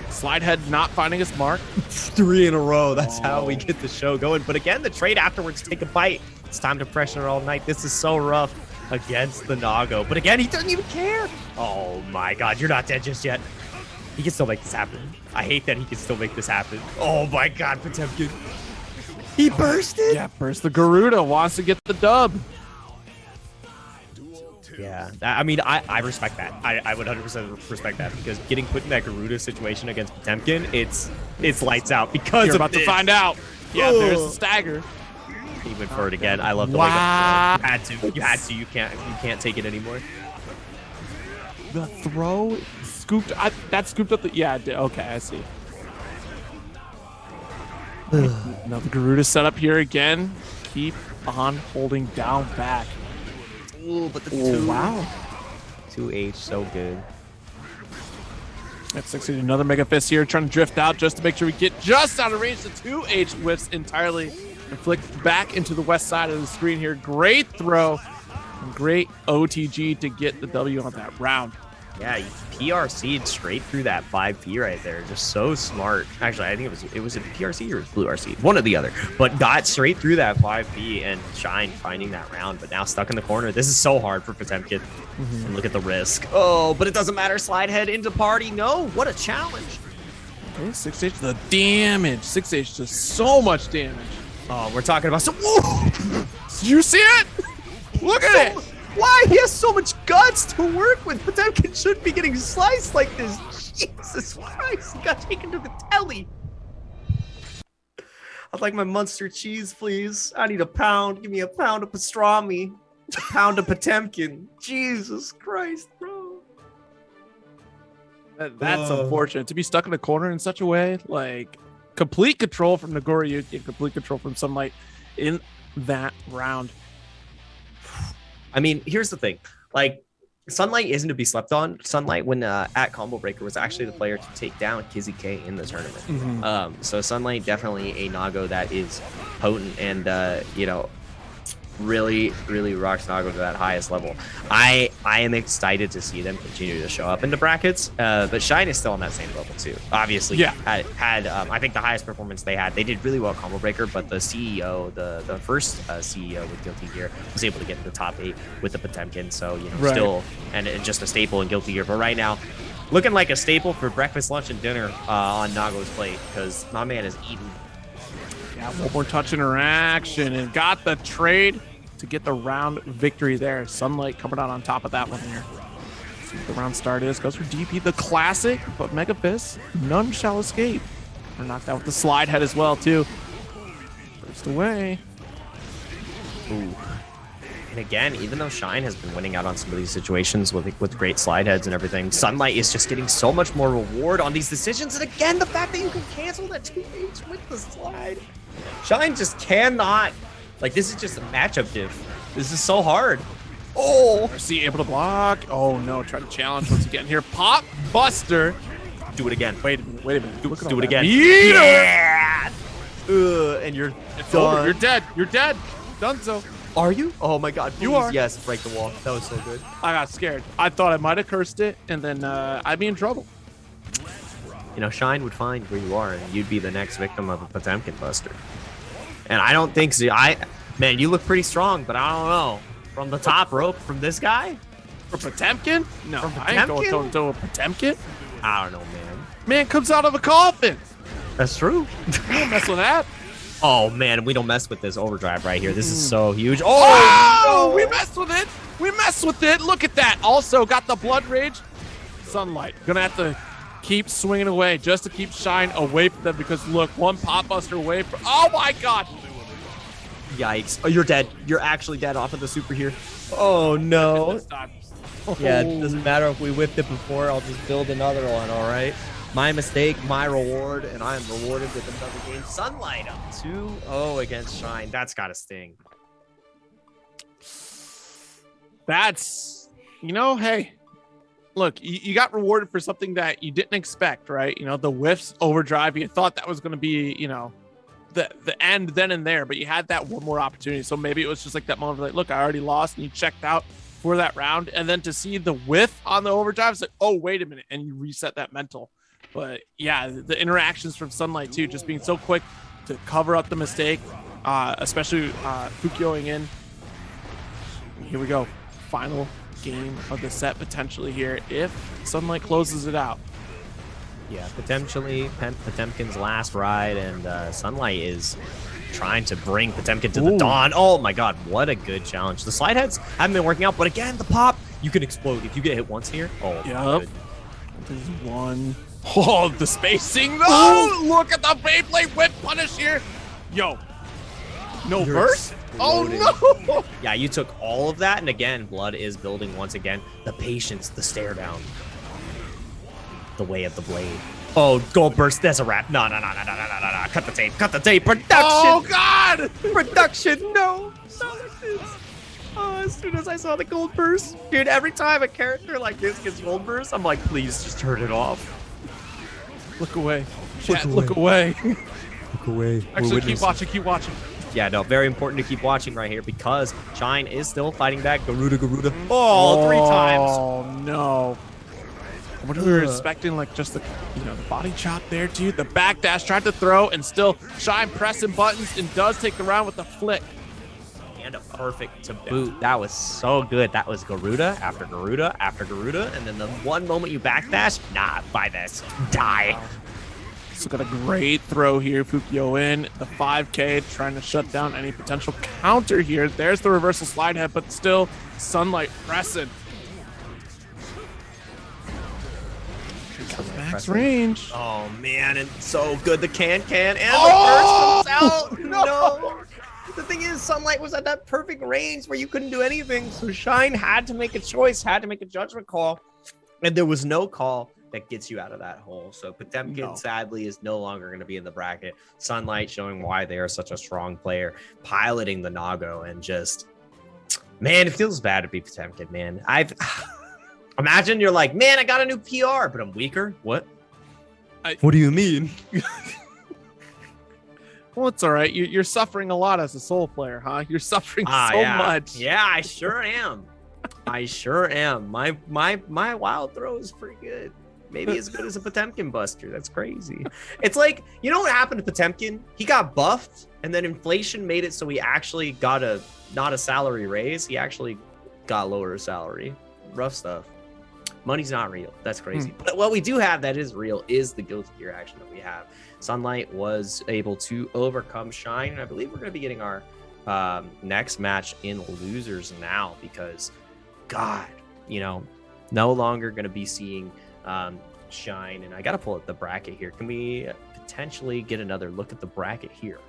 Slidehead not finding his mark. 3 in a row. That's how we get the show going. But again, the trade afterwards take a bite. It's time to pressure all night. This is so rough against the Nago. But again, he doesn't even care. Oh my God, you're not dead just yet. He can still make this happen. I hate that he can still make this happen. Oh my God, Potemkin. He bursted. Yeah, burst the Garuda wants to get the dub. Yeah, I mean, I respect that. I would 100% respect that, because getting put in that Garuda situation against Potemkin, it's lights out because You're of about this. to find out. Yeah, Oh. there's the stagger. He went for it again. I love the Wow. way you had to. You had to. You can't take it anymore. The throw scooped. That scooped up the. Yeah, okay, I see. Now the Garuda set up here again. Keep on holding down back. Ooh, but the Oh, wow. 2H, so good. That's 16. Another Mega Fist here, trying to drift out just to make sure we get just out of range. The 2H whiffs entirely and flicked back into the west side of the screen here. Great throw and great OTG to get the W on that round. Yeah, you PRC'd straight through that 5P right there. Just so smart. Actually, I think it was a PRC or Blue RC, one or the other. But got straight through that 5P and Shine finding that round. But now stuck in the corner. This is so hard for Potemkin. And look at the risk. Oh, but it doesn't matter. Slide head into party. No, what a challenge. Okay, 6H, the damage. 6H does so much damage. Oh, we're talking about some. Whoa! Did you see it? Look at it. Why? He has so much guts to work with. Potemkin shouldn't be getting sliced like this. Jesus Christ. He got taken to the telly. I'd like my Munster cheese, please. I need a pound. Give me a pound of pastrami. A pound of Potemkin. Jesus Christ, bro. That's unfortunate. To be stuck in a corner in such a way, like complete control from Nagoriyuki and complete control from Sunlight in that round. I mean, here's the thing. Like, Sunlight isn't to be slept on. Sunlight, when at Combo Breaker, was actually the player to take down Kizzy K in the tournament. So Sunlight definitely a Nago that is potent and, you know, really rocks Nago to that highest level. I am excited to see them continue to show up into brackets, but Shine is still on that same level too. Obviously, yeah. had I think the highest performance they had. They did really well at Combo Breaker, but the CEO, the first CEO with Guilty Gear, was able to get to the top 8 with the Potemkin. So you know, Right. still and just a staple in Guilty Gear. But right now, looking like a staple for breakfast, lunch, and dinner on Nago's plate, because my man is eating. Yeah, one more touch interaction and got the trade to get the round victory there. Sunlight coming out on top of that one here. See what the round start is. Goes for DP, the classic, but Mega Fist, none shall escape. They're knocked out with the slide head as well, too. First away. Ooh. And again, even though Shine has been winning out on some of these situations with great slide heads and everything, Sunlight is just getting so much more reward on these decisions. And again, the fact that you can cancel that 2H with the slide. Shine just cannot. Like, this is just a matchup diff. This is so hard. Oh! RC able to block. Oh, no. Try to challenge once again here. Pop Buster. Do it again. Wait a minute. Do it again. Meter. Yeah! And you're It's done. over. You're dead. You're dead. Dunzo. Are you? Oh my God! You please, are. Yes, break the wall. That was so good. I got scared. I thought I might have cursed it, and then I'd be in trouble. You know, Shine would find where you are, and you'd be the next victim of a Potemkin Buster. And I don't think so. Man, you look pretty strong, but I don't know. From the top rope, from this guy? For Potemkin? No, From I ain't going Potemkin? toe-to-toe with Potemkin. I don't know, man. Man comes out of a coffin. That's true. You don't mess with that. Oh man, we don't mess with this overdrive right here. This is so huge. Oh, no! we messed with it. We messed with it. Look at that. Also got the blood rage. Sunlight. Gonna have to keep swinging away just to keep Shine away from them because look, one pop buster away from. Oh my God. Yikes. Oh, you're dead. You're actually dead off of the super here. Oh no. This time. Yeah, it doesn't matter if we whipped it before. I'll just build another one, all right? My mistake, my reward, and I am rewarded with another game. Sunlight up 2-0 against Shine. That's got to sting. That's, hey, look, you got rewarded for something that you didn't expect, right? The whiffs, overdrive. You thought that was going to be, the end then and there, but you had that one more opportunity. So maybe it was just like that moment of like, look, I already lost, and you checked out for that round. And then to see the whiff on the overdrive, it's like, oh, wait a minute. And you reset that mental. But yeah, the interactions from Sunlight too, just being so quick to cover up the mistake, especially Fukioing in. Here we go. Final game of the set potentially here if Sunlight closes it out. Yeah, potentially Potemkin's last ride, and Sunlight is trying to bring Potemkin to the dawn. Oh my God, what a good challenge. The slide heads haven't been working out, but again, the pop, you can explode if you get hit once here. Oh, yep. There's one. Oh, the spacing though! Look at the Beyblade whip punish here. Yo, no burst? Oh no! Yeah, you took all of that, and again, blood is building once again. The patience, the stare down. The way of the blade. Oh, gold burst. That's a wrap. No. Cut the tape. Cut the tape. Production. Oh, God. Production. No. Not like this. Oh, as soon as I saw the gold burst. Dude, every time a character like this gets gold burst, I'm like, please just turn it off. Look away. Chat, look away. Look away. Actually, keep watching. Keep watching. Yeah, no, very important to keep watching right here because Shine is still fighting back. Garuda. Oh, 3 times. Oh, no. I wonder if we were expecting like just the body chop there, dude. The backdash tried to throw and still Shine pressing buttons and does take the round with the flick. And a perfect to boot. That was so good. That was Garuda after Garuda after Garuda. And then the one moment you backdash, nah, buy this. Die. So got a great throw here. Fukio in the 5K trying to shut down any potential counter here. There's the reversal slide head, but still Sunlight pressing. Max range. Oh man, and so good. The can and the burst comes out. No. The thing is, Sunlight was at that perfect range where you couldn't do anything. So Shine had to make a choice, had to make a judgment call, and there was no call that gets you out of that hole. So Potemkin sadly is no longer going to be in the bracket. Sunlight showing why they are such a strong player, piloting the Nago, and just, man, it feels bad to be Potemkin, man. Imagine you're like, man, I got a new PR, but I'm weaker. What? What do you mean? Well, it's all right. You're suffering a lot as a soul player, huh? You're suffering much. Yeah, I sure am. I sure am. My wild throw is pretty good. Maybe as good as a Potemkin Buster. That's crazy. It's like, you know what happened to Potemkin? He got buffed, and then inflation made it so he actually got not a salary raise. He actually got lower salary. Rough stuff. Money's not real. That's crazy. But what we do have that is real is the Guilty Gear action that we have. Sunlight was able to overcome Shine, and I believe we're going to be getting our next match in losers now because, God, no longer going to be seeing Shine. And I got to pull up the bracket here. Can we potentially get another look at the bracket here?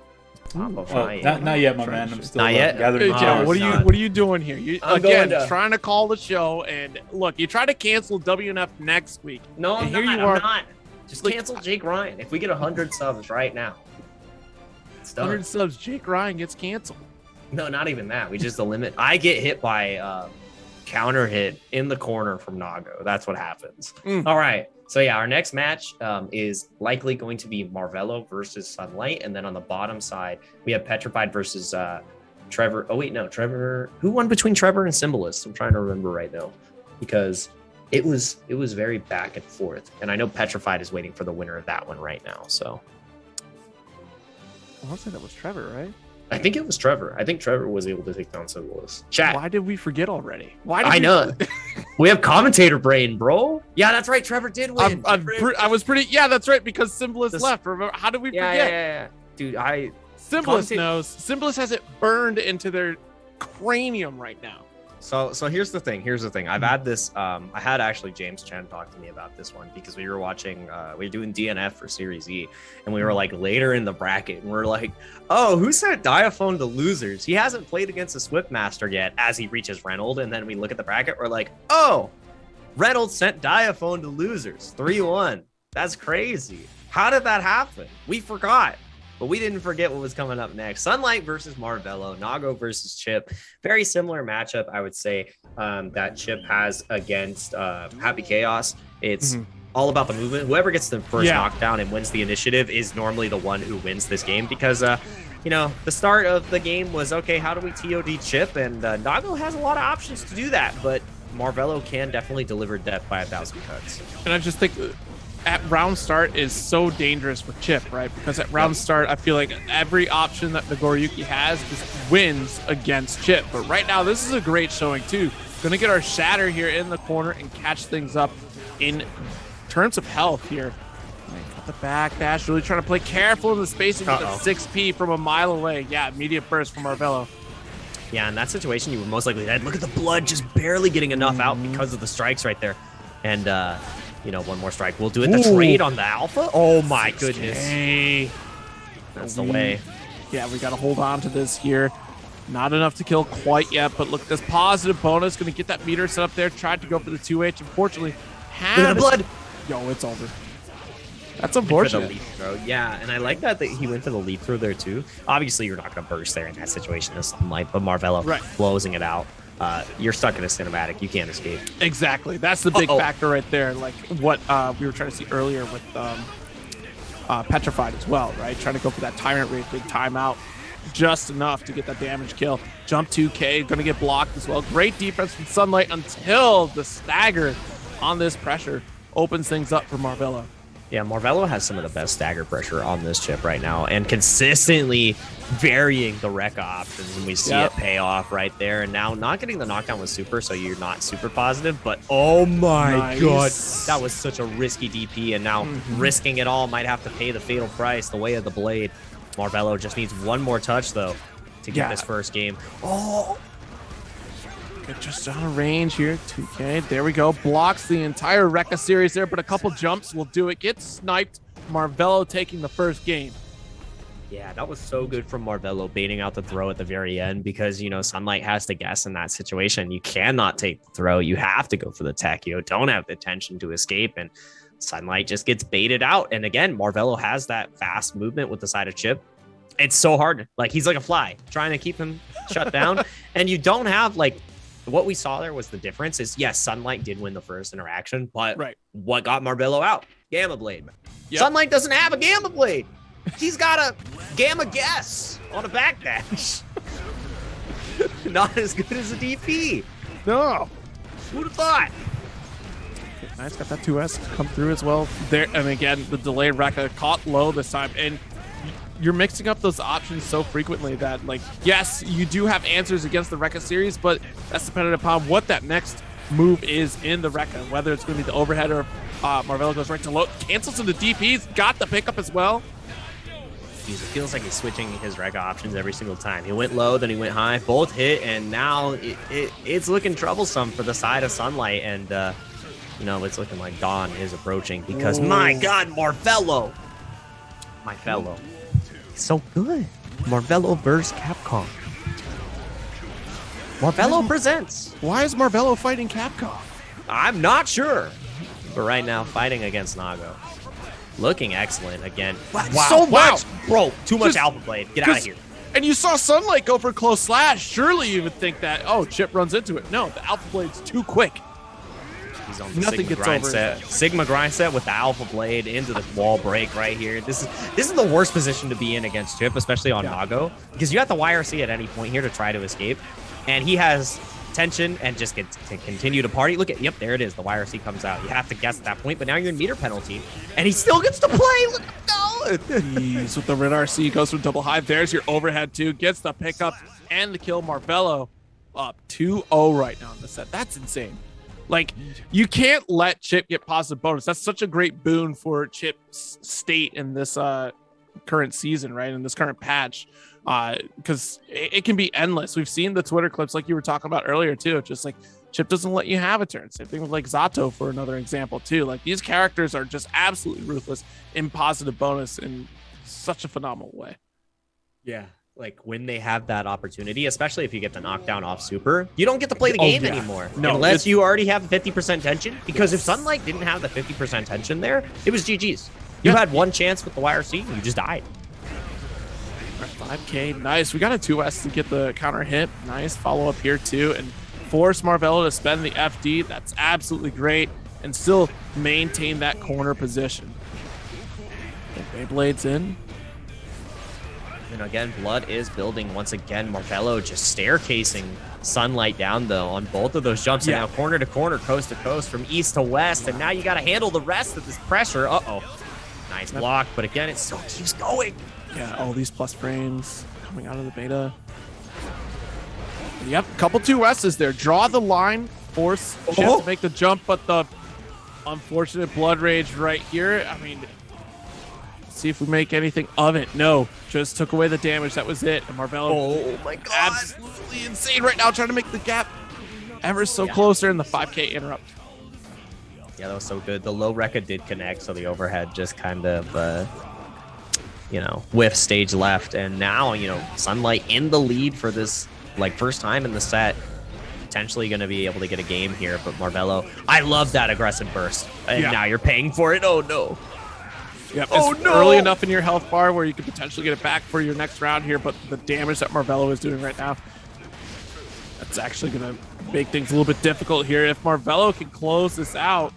Not yet, my man. I'm still not yet. gathering. What are you doing here? You again trying to call the show, and look, you try to cancel WNF next week. No, I'm here not. You are. I'm not. Just cancel Jake Ryan. If we get 100 subs right now, it's done. 100 subs, Jake Ryan gets canceled. No, not even that. We just limit. I get hit by counter hit in the corner from Nago. That's what happens. Mm. All right. So yeah, our next match is likely going to be Marvelo versus Sunlight. And then on the bottom side, we have Petrified versus Trevor. Oh, wait, no, Trevor. Who won between Trevor and Symbolist? I'm trying to remember right now because it was very back and forth. And I know Petrified is waiting for the winner of that one right now. So I want to say that was Trevor, right? I think it was Trevor. I think Trevor was able to take down Symbolist. Chat. Why did we forget already? I know. We have commentator brain, bro. Yeah, that's right. Trevor did win. I was pretty. Yeah, that's right. Because Symbolist left. Remember? How did we forget? Yeah. Dude, Symbolist knows. Symbolist has it burned into their cranium right now. So here's the thing. I've had this. I had actually James Chen talk to me about this one because we were watching. We were doing DNF for Series E, and we were like later in the bracket, and we're like, oh, who sent Diaphone to losers? He hasn't played against a Swiftmaster yet. As he reaches Reynolds, and then we look at the bracket, we're like, oh, Reynolds sent Diaphone to losers 3-1. That's crazy. How did that happen? We forgot. But we didn't forget what was coming up next. Sunlight versus Marvelo, Nago versus Chip. Very similar matchup, I would say, that Chip has against Happy Chaos. It's all about the movement. Whoever gets the first knockdown and wins the initiative is normally the one who wins this game because, the start of the game was, okay, how do we TOD Chip? And Nago has a lot of options to do that, but Marvelo can definitely deliver death by 1,000 cuts. And I just think at round start is so dangerous for Chip, right? Because at round start, I feel like every option that Nagoriyuki has just wins against Chip. But right now, this is a great showing too. Gonna get our Shatter here in the corner and catch things up in terms of health here. Got the back dash, really trying to play careful in the spacing with the 6P from a mile away. Yeah, immediate burst from Marvelo. Yeah, in that situation, you were most likely dead. Look at the blood just barely getting enough out because of the strikes right there. And, one more strike. We'll do it. The trade on the Alpha. Oh, my goodness. That's the way. Yeah, we got to hold on to this here. Not enough to kill quite yet, but look, this positive bonus going to get that meter set up there. Tried to go for the 2H. Unfortunately, the blood. Yo, it's over. That's unfortunate. Leap throw. Yeah, and I like that he went for the leap throw there, too. Obviously, you're not going to burst there in that situation. This Sunlight, but Marvelo closing it out. You're stuck in a cinematic. You can't escape. Exactly. That's the big factor right there. Like what we were trying to see earlier with Petrified as well, right? Trying to go for that Tyrant Rage, big timeout. Just enough to get that damage kill. Jump 2K, going to get blocked as well. Great defense from Sunlight until the stagger on this pressure opens things up for Marvelo. Yeah, Marvelo has some of the best stagger pressure on this chip right now and consistently varying the Rekka options, and we see it pay off right there. And now not getting the knockdown with super, so you're not super positive, but oh my god, that was such a risky DP, and now risking it all might have to pay the fatal price, the way of the blade. Marvelo just needs one more touch, though, to get this first game. Oh! Just out of range here. 2K. There we go. Blocks the entire Rekka series there, but a couple jumps will do it. Gets sniped. Marvelo taking the first game. Yeah, that was so good from Marvelo, baiting out the throw at the very end because, Sunlight has to guess in that situation. You cannot take the throw. You have to go for the tech. Don't have the tension to escape, and Sunlight just gets baited out. And again, Marvelo has that fast movement with the side of chip. It's so hard. Like, he's like a fly trying to keep him shut down. And you don't have, what we saw there was the difference is, yes, Sunlight did win the first interaction, but what got Marvelo out? Gamma Blade. Yep. Sunlight doesn't have a Gamma Blade. He's got a Gamma Guess on a backdash. Not as good as a DP. No. Who'd have thought? Okay, nice, got that 2S come through as well. There, and again, the delayed Rekka caught low this time, and you're mixing up those options so frequently that, yes, you do have answers against the Rekka series, but that's dependent upon what that next move is in the Rekka, whether it's going to be the overhead or Marvelo goes right to low, cancels into DPs, got the pickup as well. It feels like he's switching his Rekka options every single time. He went low, then he went high, both hit, and now it's looking troublesome for the side of Sunlight, and it's looking like dawn is approaching because, my god, Marvelo! My fellow. So good. Marvelo versus Capcom. Marvelo presents. Why is Marvelo fighting Capcom? I'm not sure. But right now, fighting against Nago. Looking excellent again. Wow. So much. Bro, too much Alpha Blade. Get out of here. And you saw Sunlight go for close slash. Surely you would think that, oh, Chip runs into it. No, the Alpha Blade's too quick. He's on the Nothing Sigma gets grind over set. Sigma grind set with the Alpha Blade into the wall break right here. This is the worst position to be in against Chip, especially on Mago, because you have the YRC at any point here to try to escape, and he has tension and just gets to continue to party. Look at, yep, there it is. The YRC comes out. You have to guess at that point, but now you're in meter penalty, and he still gets to play. Look, no. Jeez, with the red RC, goes for double high. There's your overhead too. Gets the pickup and the kill. Marvello up 2-0 right now in the set. That's insane. Like, you can't let Chip get positive bonus. That's such a great boon for Chip's state in this current season, right? In this current patch. Because it can be endless. We've seen the Twitter clips like you were talking about earlier too. It's just like Chip doesn't let you have a turn. Same thing with like Zato for another example too. Like, these characters are just absolutely ruthless in positive bonus in such a phenomenal way. Yeah. Like, when they have that opportunity, especially if you get the knockdown off super, you don't get to play the game anymore. No, unless you already have the 50% tension. Because if Sunlight didn't have the 50% tension there, it was GG's. You had one chance with the YRC, and you just died. 5K, nice. We got a 2S to get the counter hit. Nice follow up here too, and force Marvello to spend the FD. That's absolutely great, and still maintain that corner position. Beyblade's in. And again, Blood is building once again. Marvello just staircasing Sunlight down though on both of those jumps. And now corner to corner, coast to coast, from east to west. And now you got to handle the rest of this pressure. Uh-oh. Nice block, but again, it still keeps going. Yeah, all these plus frames coming out of the beta. Yep, couple 2S's there. Draw the line, force Chip to make the jump, but the unfortunate Blood Rage right here. I mean, see if we make anything of it. No, just took away the damage. That was it. And Marvello, oh my god, absolutely insane right now, trying to make the gap ever so closer in the 5K interrupt. Yeah, that was so good. The low Rekka did connect, so the overhead just kind of, you know, whiff stage left. And now, you know, Sunlight in the lead for this, like, first time in the set. Potentially going to be able to get a game here, but Marvello, I love that aggressive burst. And now you're paying for it. Oh, no. Yep, it's early enough in your health bar where you could potentially get it back for your next round here, but the damage that Marvello is doing right now, that's actually going to make things a little bit difficult here. If Marvello can close this out,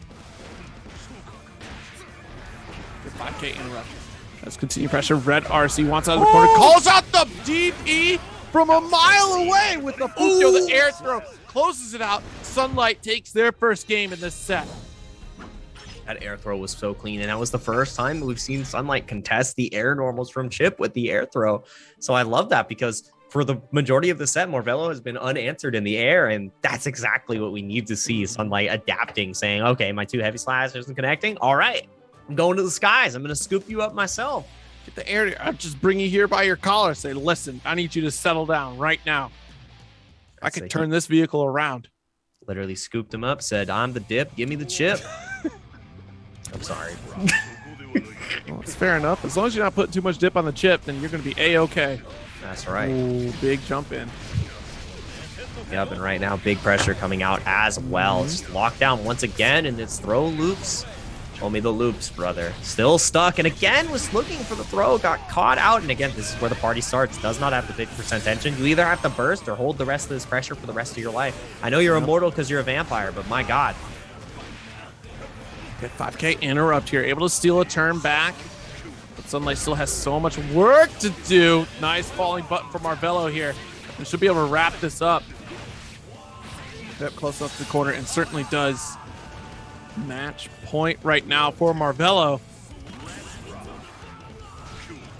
5K interruption. Let's continue pressure. Red RC wants out of the corner, calls out the DP from a mile away with the Fukyo, the air throw, closes it out. Sunlight takes their first game in this set. That air throw was so clean, and that was the first time we've seen Sunlight contest the air normals from Chip with the air throw. So I love that, because for the majority of the set, Marvello has been unanswered in the air, and that's exactly what we need to see. Sunlight adapting, saying, okay, my 2 heavy slash isn't connecting. All right, I'm going to the skies. I'm going to scoop you up myself. Get the air. I'll just bring you here by your collar. Say, listen, I need you to settle down right now. I could turn this vehicle around. Literally scooped him up, said, I'm the dip. Give me the chip. I'm sorry. Well, it's fair enough. As long as you're not putting too much dip on the chip, then you're going to be A-okay. That's right. Ooh, big jump in. Yep, and right now, big pressure coming out as well. It's just locked down once again, and it's throw loops. Show me the loops, brother. Still stuck, and again was looking for the throw, got caught out, and again, this is where the party starts. Does not have the 50% tension. You either have to burst or hold the rest of this pressure for the rest of your life. I know you're immortal because you're a vampire, but my god. Good 5K interrupt here. Able to steal a turn back, but Sunlight still has so much work to do. Nice falling button from Marvello here. We should be able to wrap this up. Step close up to the corner, and certainly does. Match point right now for Marvello.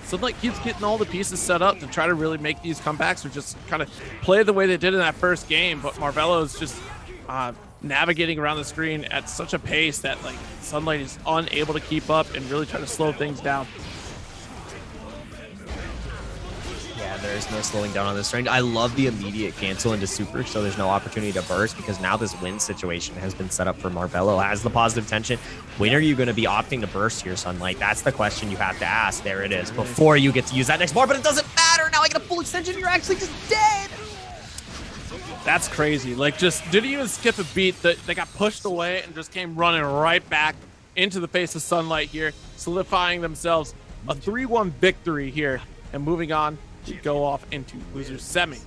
Sunlight keeps getting all the pieces set up to try to really make these comebacks, or just kind of play the way they did in that first game, but Marvello is just navigating around the screen at such a pace that, like, Sunlight is unable to keep up and really try to slow things down. Yeah, there's no slowing down on this range. I love the immediate cancel into super, so there's no opportunity to burst, because now this win situation has been set up for Marvello. Has the positive tension. When are you going to be opting to burst here, Sunlight? That's the question you have to ask. There it is, before you get to use that next bar, but it doesn't matter. Now I get a full extension. You're actually just dead. That's crazy. Like, just didn't even skip a beat. They got pushed away and just came running right back into the face of Sunlight here, solidifying themselves a 3-1 victory here and moving on to go off into losers semi.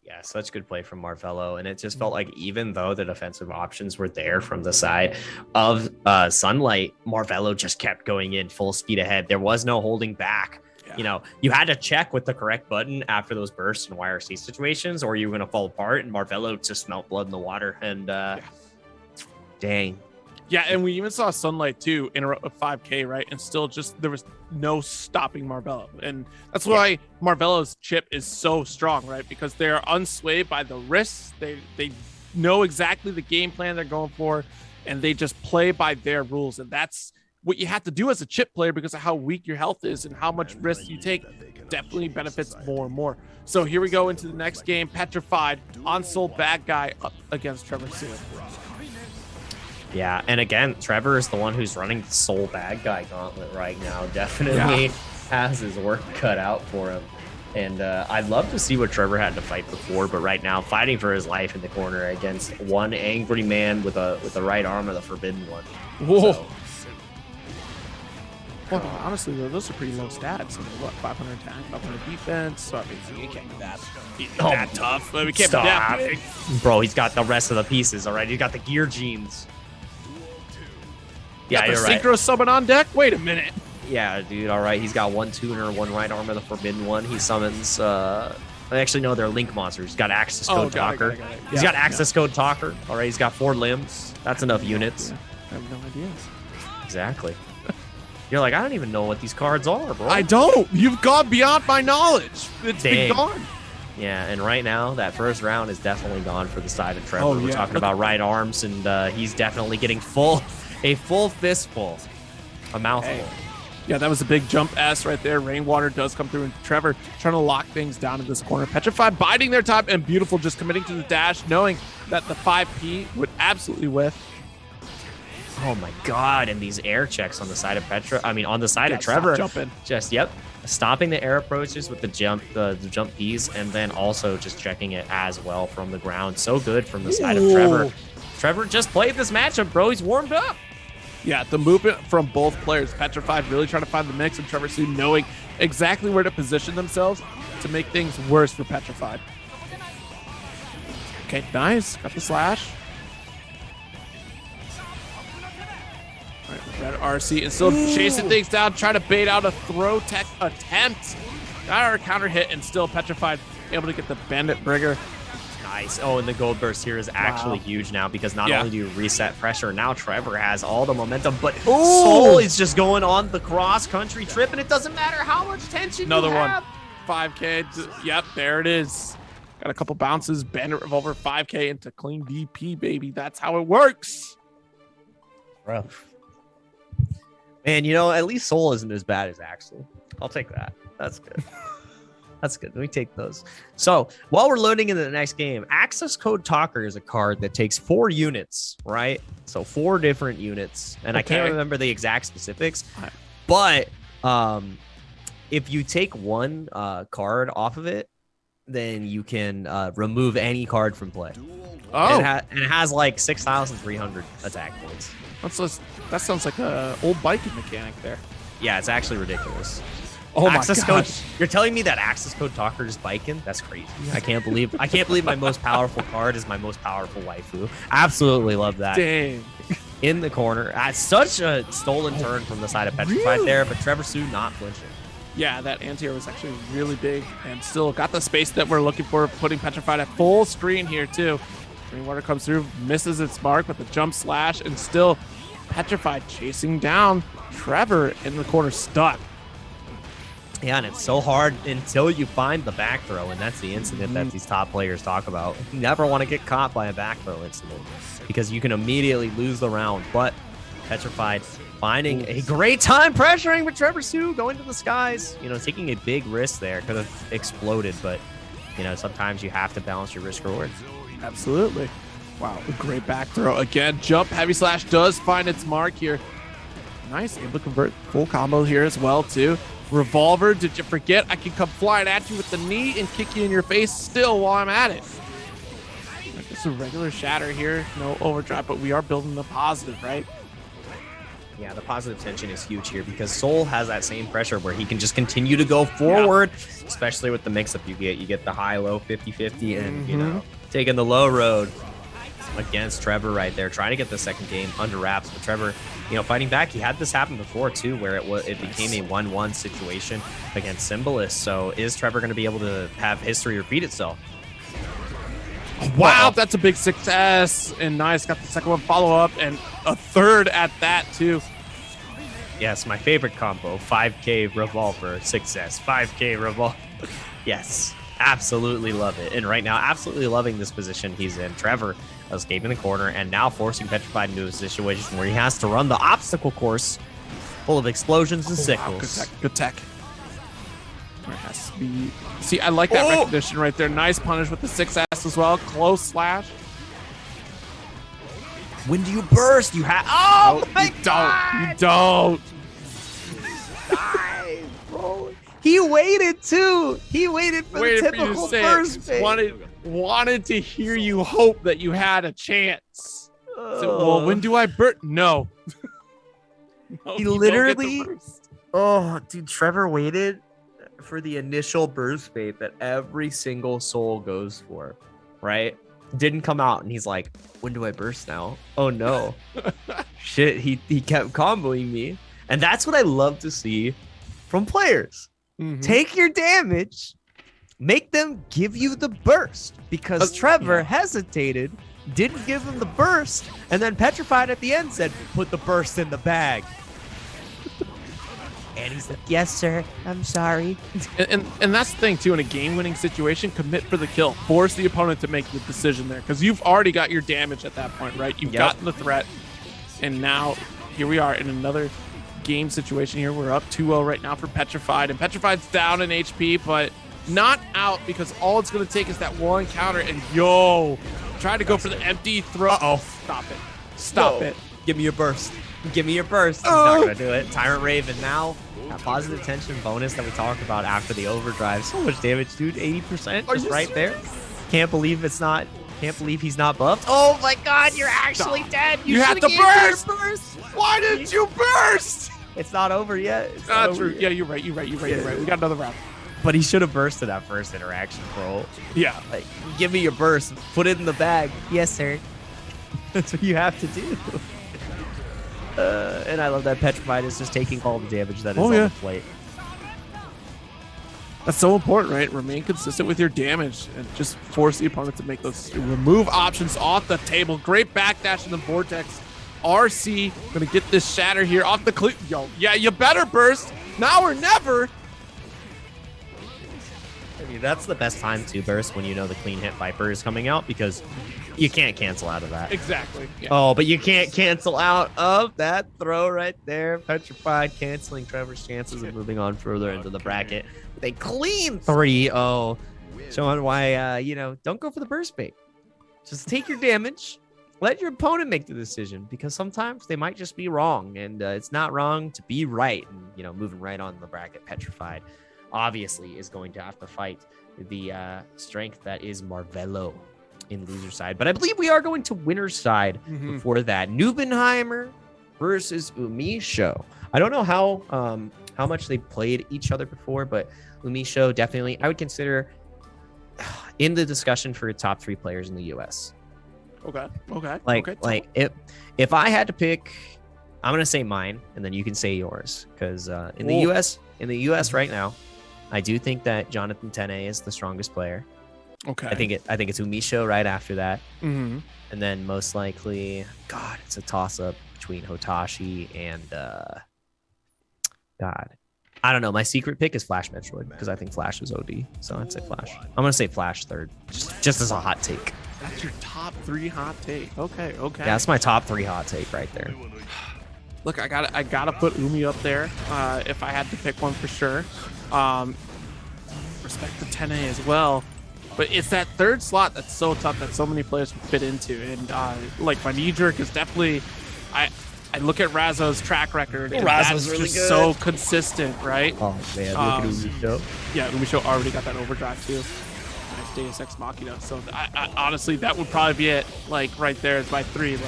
Yeah, such good play from Marvelo. And it just felt like even though the defensive options were there from the side of Sunlight, Marvelo just kept going in full speed ahead. There was no holding back. Yeah. You know, you had to check with the correct button after those bursts and YRC situations, or you were going to fall apart. And Marvelo just smelt blood in the water. And dang. Yeah, and we even saw Sunlight too interrupt a 5K, right? And still just there was no stopping Marvelo. And that's why Marvelo's chip is so strong, right? Because they're unswayed by the risks. They know exactly the game plan they're going for, and they just play by their rules. And that's what you have to do as a chip player because of how weak your health is and how much risk you take. Definitely benefits more and more. So here we go into the next game. Petrified on Soul Bad Guy up against Trevor Sue. Yeah, and again, Trevor is the one who's running the Soul Bad Guy gauntlet right now. Definitely has his work cut out for him. And I'd love to see what Trevor had to fight before, but right now, fighting for his life in the corner against one angry man with the right arm of the Forbidden One. Whoa. So, well, honestly, though, those are pretty low stats. I mean, what, 500 attack, 500 defense? So, I mean, you can't be that tough. I mean, we can't be that big. Bro, he's got the rest of the pieces, all right? He's got the gear genes. Yeah, you're right. Synchro summon on deck? Wait a minute. Yeah, dude, all right. He's got one tuner, one right arm of the Forbidden One. He summons, actually, no, they're Link monsters. He's got Access Code Talker. He's got Access Code Talker. All right, he's got 4 limbs. That's enough units. I have no idea. Exactly. You're like, I don't even know what these cards are, bro. I don't. You've gone beyond my knowledge. It's been gone. Yeah, and right now, that first round is definitely gone for the side of Trevor. We're talking about right arms, and he's definitely getting a full fistful, a mouthful. Hey. Yeah, that was a big jump S right there. Rainwater does come through, and Trevor trying to lock things down in this corner. Petrified biding their time, and Beautiful just committing to the dash, knowing that the 5P would absolutely whiff. Oh my God! And these air checks on the side of on the side of Trevor, jumping. Just stopping the air approaches with the jump Ps, and then also just checking it as well from the ground. So good from the side of Trevor. Trevor just played this matchup, bro. He's warmed up. Yeah, the movement from both players. Petrified really trying to find the mix, and Trevor Sue knowing exactly where to position themselves to make things worse for Petrified. Okay, nice. Got the slash. All right, red RC and still chasing things down, trying to bait out a throw tech attempt. Got our counter hit, and still Petrified able to get the Bandit Brigger. Nice. Oh, and the gold burst here is actually huge now because not only do you reset pressure, now Trevor has all the momentum, but Soul is just going on the cross-country trip, and it doesn't matter how much tension you have. Another one. 5K. Yep, there it is. Got a couple bounces. Bandit Revolver 5K into clean DP, baby. That's how it works. Rough. Man, you know, at least Soul isn't as bad as Axel. I'll take that. That's good. That's good. We take those. So while we're loading into the next game, Access Code Talker is a card that takes 4 units, right? So 4 different units. And I can't remember the exact specifics. But if you take one card off of it, then you can remove any card from play. Oh. And it has like 6,300 attack points. That sounds like a old biking mechanic there. Yeah, it's actually ridiculous. Oh Access my Code, gosh. you're telling me that Access Code Talker is biking? That's crazy. I can't believe my most powerful card is my most powerful waifu. Absolutely love that. Dang. In the corner. Such a stolen turn from the side of Petrified there, but Trevor Sue not flinching. Yeah, that anti-air was actually really big and still got the space that we're looking for, putting Petrified at full screen here too. Rainwater comes through, misses its mark with the jump slash, and still Petrified chasing down Trevor in the corner stuck. Yeah, and it's so hard until you find the back throw, and that's the incident that these top players talk about. You never want to get caught by a back throw incident because you can immediately lose the round. But Petrified finding a great time pressuring with Trevor Sue going to the skies. You know, taking a big risk there. Could have exploded, but, you know, sometimes you have to balance your risk reward. Absolutely. Wow, a great back throw. Again, jump heavy slash does find its mark here. Nice, able to convert full combo here as well, too. Revolver, did you forget I can come flying at you with the knee and kick you in your face still while I'm at it? Just a regular shatter here, no overdrive, but we are building the positive, right? Yeah, the positive tension is huge here because Soul has that same pressure where he can just continue to go forward, especially with the mix-up you get. You get the high-low 50-50 and, you know, taking the low road against Trevor right there, trying to get the second game under wraps. But Trevor, you know, fighting back. He had this happen before, too, where it became a 1-1 situation against Symbolist. So is Trevor going to be able to have history repeat itself? Wow, that's a big success. And Nice got the second one follow up and a third at that, too. Yes, my favorite combo, 5K revolver success, 5K revolver. Yes, absolutely love it. And right now, absolutely loving this position he's in. Trevor escaping the corner and now forcing Petrified into a situation where he has to run the obstacle course full of explosions and sickles. Wow, good tech. There has to be... See, I like that recognition right there. Nice punish with the 6S as well. Close slash. When do you burst? You have... Oh, no, my God! You don't. Nice, bro. He waited, too. He waited for the typical burst phase. Wanted to hear you hope that you had a chance. So, well, when do I burst? No. No, he literally... Oh, dude, Trevor waited for the initial burst bait that every single soul goes for, right? Didn't come out, and he's like, when do I burst now? Oh no. Shit, he kept comboing me. And that's what I love to see from players. Take your damage, make them give you the burst, because Trevor hesitated, didn't give him the burst, and then Petrified at the end said, put the burst in the bag. And he's like, yes, sir. I'm sorry. And that's the thing, too. In a game-winning situation, commit for the kill. Force the opponent to make the decision there. Because you've already got your damage at that point, right? You've gotten the threat. And now, here we are in another game situation here. We're up 2-0 right now for Petrified. And Petrified's down in HP, but not out because all it's going to take is that one counter. And, try to go for the empty throw. Stop it. Stop it. Give me your burst. Give me your burst. He's not going to do it. Tyrant Raven now. That positive tension bonus that we talked about after the overdrive. So much damage, dude. 80% just right there. Can't believe he's not buffed. Oh my God, you're actually dead. You had to burst. Why didn't you burst? It's not over yet. It's not true. Yeah, you're right. We got another round. But he should have bursted that first interaction, bro. Yeah. Like, give me your burst. Put it in the bag. Yes, sir. That's what you have to do. And I love that Petrified is just taking all the damage that is on the plate. That's so important, right? Remain consistent with your damage and just force the opponent to make those remove options off the table. Great backdash in the vortex. RC gonna get this shatter here off the cleat. Yeah, you better burst now or never. I mean, that's the best time to burst when you know the clean hit Viper is coming out because you can't cancel out of that. Exactly. Yeah. Oh, but you can't cancel out of that throw right there. Petrified canceling Trevor's chances of moving on further into the bracket. They clean 3-0. Showing why, don't go for the burst bait. Just take your damage. Let your opponent make the decision because sometimes they might just be wrong. And it's not wrong to be right. And, moving right on the bracket, Petrified obviously is going to have to fight the strength that is Marvello in loser side. But I believe we are going to winner's side before that. Nubenheimer versus Umisho. I don't know how much they played each other before, but Umisho definitely, I would consider in the discussion for top 3 players in the US. Okay. If I had to pick, I'm going to say mine and then you can say yours. Because in the US right now, I do think that Jonathan Tene is the strongest player. Okay. I think it's Umisho right after that. Mm-hmm. And then most likely, it's a toss-up between Hotashi and I don't know. My secret pick is Flash Metroid because I think Flash is OD. So I'd say Flash. I'm going to say Flash third, just as a hot take. That's your top 3 hot take. Okay. Yeah, that's my top 3 hot take right there. Look, I gotta put Umi up there if I had to pick one for sure. Respect the 10A as well. But it's that third slot that's so tough that so many players can fit into. And my knee jerk is definitely, I look at Razzo's track record, and that's really just good. So consistent, right? Oh man, look at Umisho. Yeah, Umisho already got that overdrive too. Nice Deus Ex Machina. So I honestly, that would probably be it. Like right there is my 3.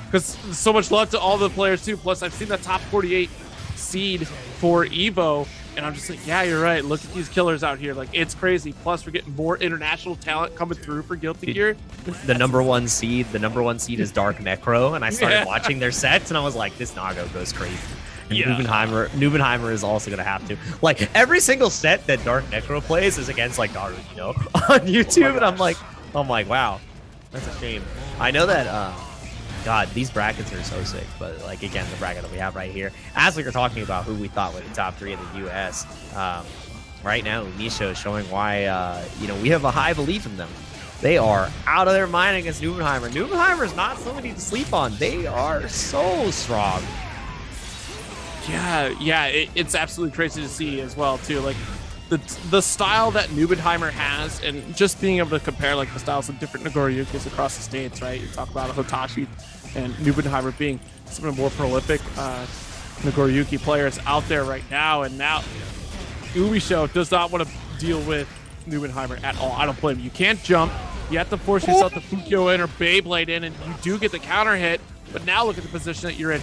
Because because so much love to all the players too. Plus, I've seen the top 48 seed for Evo, and I'm just like, yeah, you're right. Look at these killers out here. Like, it's crazy. Plus, we're getting more international talent coming through for Guilty Gear. The number one seed is Dark Necro, and I started watching their sets, and I was like, this Nago goes crazy. And Nubenheimer is also gonna have to. Like, every single set that Dark Necro plays is against like Naruto on YouTube, and I'm like, wow, that's a shame. I know that. God, these brackets are so sick, but like, again, the bracket that we have right here, as we were talking about who we thought were the top 3 in the US, right now Umisho is showing why we have a high belief in them. They are out of their mind against Nubenheimer. Nubenheimer is not somebody to sleep on. They are so strong. Yeah, it's absolutely crazy to see as well too. Like the style that Nubenheimer has, and just being able to compare like the styles of different Nagoriyukis across the states, right? You talk about Hotashi and Nubenheimer being some of the more prolific Nagoriyuki players out there right now, and now Umisho does not want to deal with Nubenheimer at all. I don't blame you. You can't jump. You have to force yourself to Fukyo in or Beyblade in, and you do get the counter hit, but now look at the position that you're in.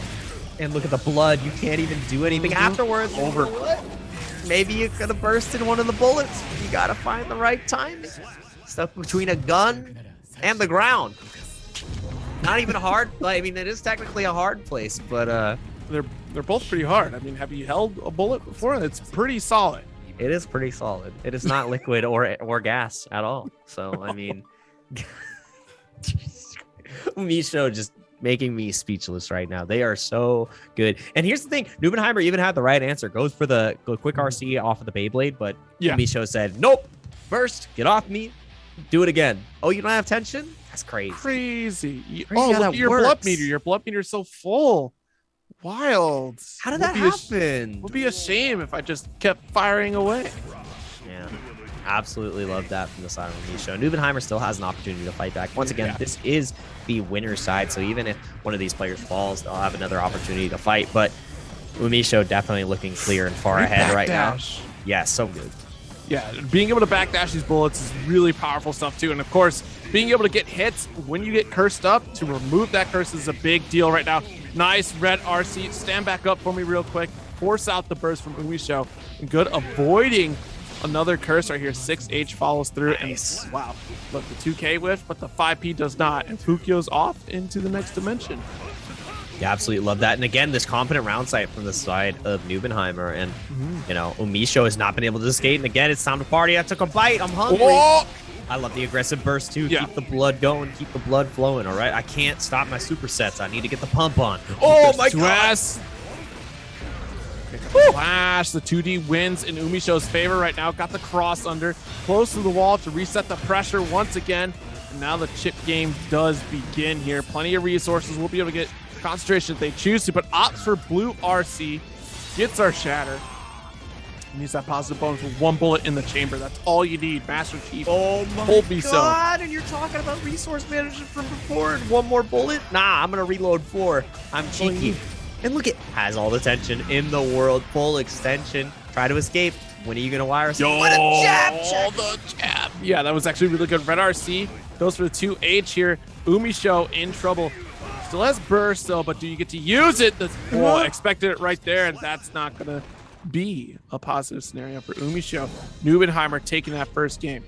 And look at the blood. You can't even do anything afterwards. Over. Maybe you could have bursted one of the bullets. You got to find the right timing. Stuck between a gun and the ground. Not even hard. I mean, it is technically a hard place, but they're both pretty hard. I mean, have you held a bullet before? It's pretty solid. It is pretty solid. It is not liquid or gas at all. So, I mean, Misho just making me speechless right now. They are so good. And here's the thing. Nubenheimer even had the right answer. Goes for the quick RC off of the Beyblade, but Misho said, nope, burst, get off me, do it again. Oh, you don't have tension? That's crazy. Oh, look at your blood meter. Your blood meter is so full. Wild. How did that happen? Would be a shame if I just kept firing away. Yeah. Absolutely love that from the side of Misho. Nubenheimer still has an opportunity to fight back. Once again, this is the winner's side, so even if one of these players falls, they'll have another opportunity to fight. But Umisho definitely looking clear and far ahead right now. Yeah, so good. Yeah, being able to backdash these bullets is really powerful stuff too. And of course, being able to get hits when you get cursed up, to remove that curse is a big deal right now. Nice red RC. Stand back up for me real quick. Force out the burst from Umisho. And good avoiding another curse right here. 6H follows through. Nice. And wow, look, the 2K whiff, but the 5P does not. And Fukyo's off into the next dimension. Yeah, absolutely love that. And again, this competent round sight from the side of Nubenheimer. And, Umisho has not been able to skate. And again, it's time to party. I took a bite. I'm hungry. Whoa! I love the aggressive burst, too. Yeah. Keep the blood going. Keep the blood flowing, all right? I can't stop my supersets. I need to get the pump on. Oh, my God. Flash, the 2D wins in Umisho's favor right now. Got the cross under, close to the wall to reset the pressure once again. And now the chip game does begin here. Plenty of resources. We'll be able to get concentration if they choose to, but opts for blue RC, gets our shatter. Needs that positive bonus with one bullet in the chamber. That's all you need, Master Chief. Oh my God, and you're talking about resource management from before and one more bullet? Nah, I'm going to reload 4. I'm cheeky. And look, it has all the tension in the world. Full extension. Try to escape. When are you going to wire us? What a jab check. The jab. Yeah, that was actually really good. Red RC goes for the 2H here. Umisho in trouble. Still has burst though, but do you get to use it? Expected it right there, and that's not going to be a positive scenario for Umisho. Nubenheimer taking that first game.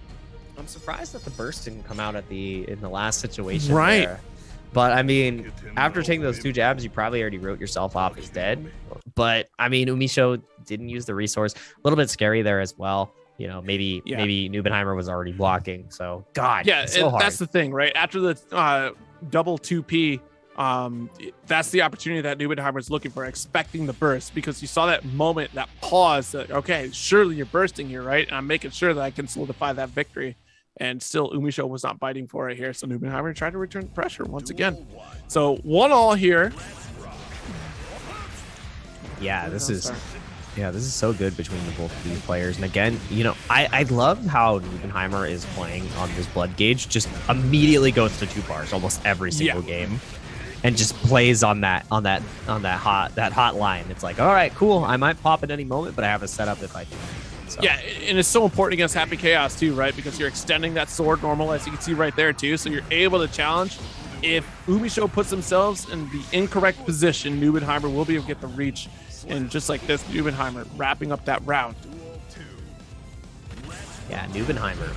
I'm surprised that the burst didn't come out in the last situation. Right. There. But, I mean, after taking those 2 jabs, you probably already wrote yourself off as dead. But, I mean, Umisho didn't use the resource. A little bit scary there as well. Maybe Nubenheimer was already blocking. So, God, yeah, so that's the thing, right? After the double 2P, that's the opportunity that Nubenheimer is looking for, expecting the burst, because you saw that moment, that pause, that, okay, surely you're bursting here, right? And I'm making sure that I can solidify that victory. And still, Umisho was not biting for it here. So Nubenheimer tried to return the pressure once again. So 1-1 here. Yeah, this is so good between the both of these players. And again, I love how Nubenheimer is playing on this blood gauge. Just immediately goes to 2 bars almost every single game, and just plays on that hot line. It's like, all right, cool. I might pop at any moment, but I have a setup if I do. So. Yeah, and it's so important against Happy Chaos too, right? Because you're extending that sword normal, as you can see right there too. So you're able to challenge if Umisho puts themselves in the incorrect position, Nubenheimer will be able to get the reach. And just like this, Nubenheimer wrapping up that round. Yeah, Nubenheimer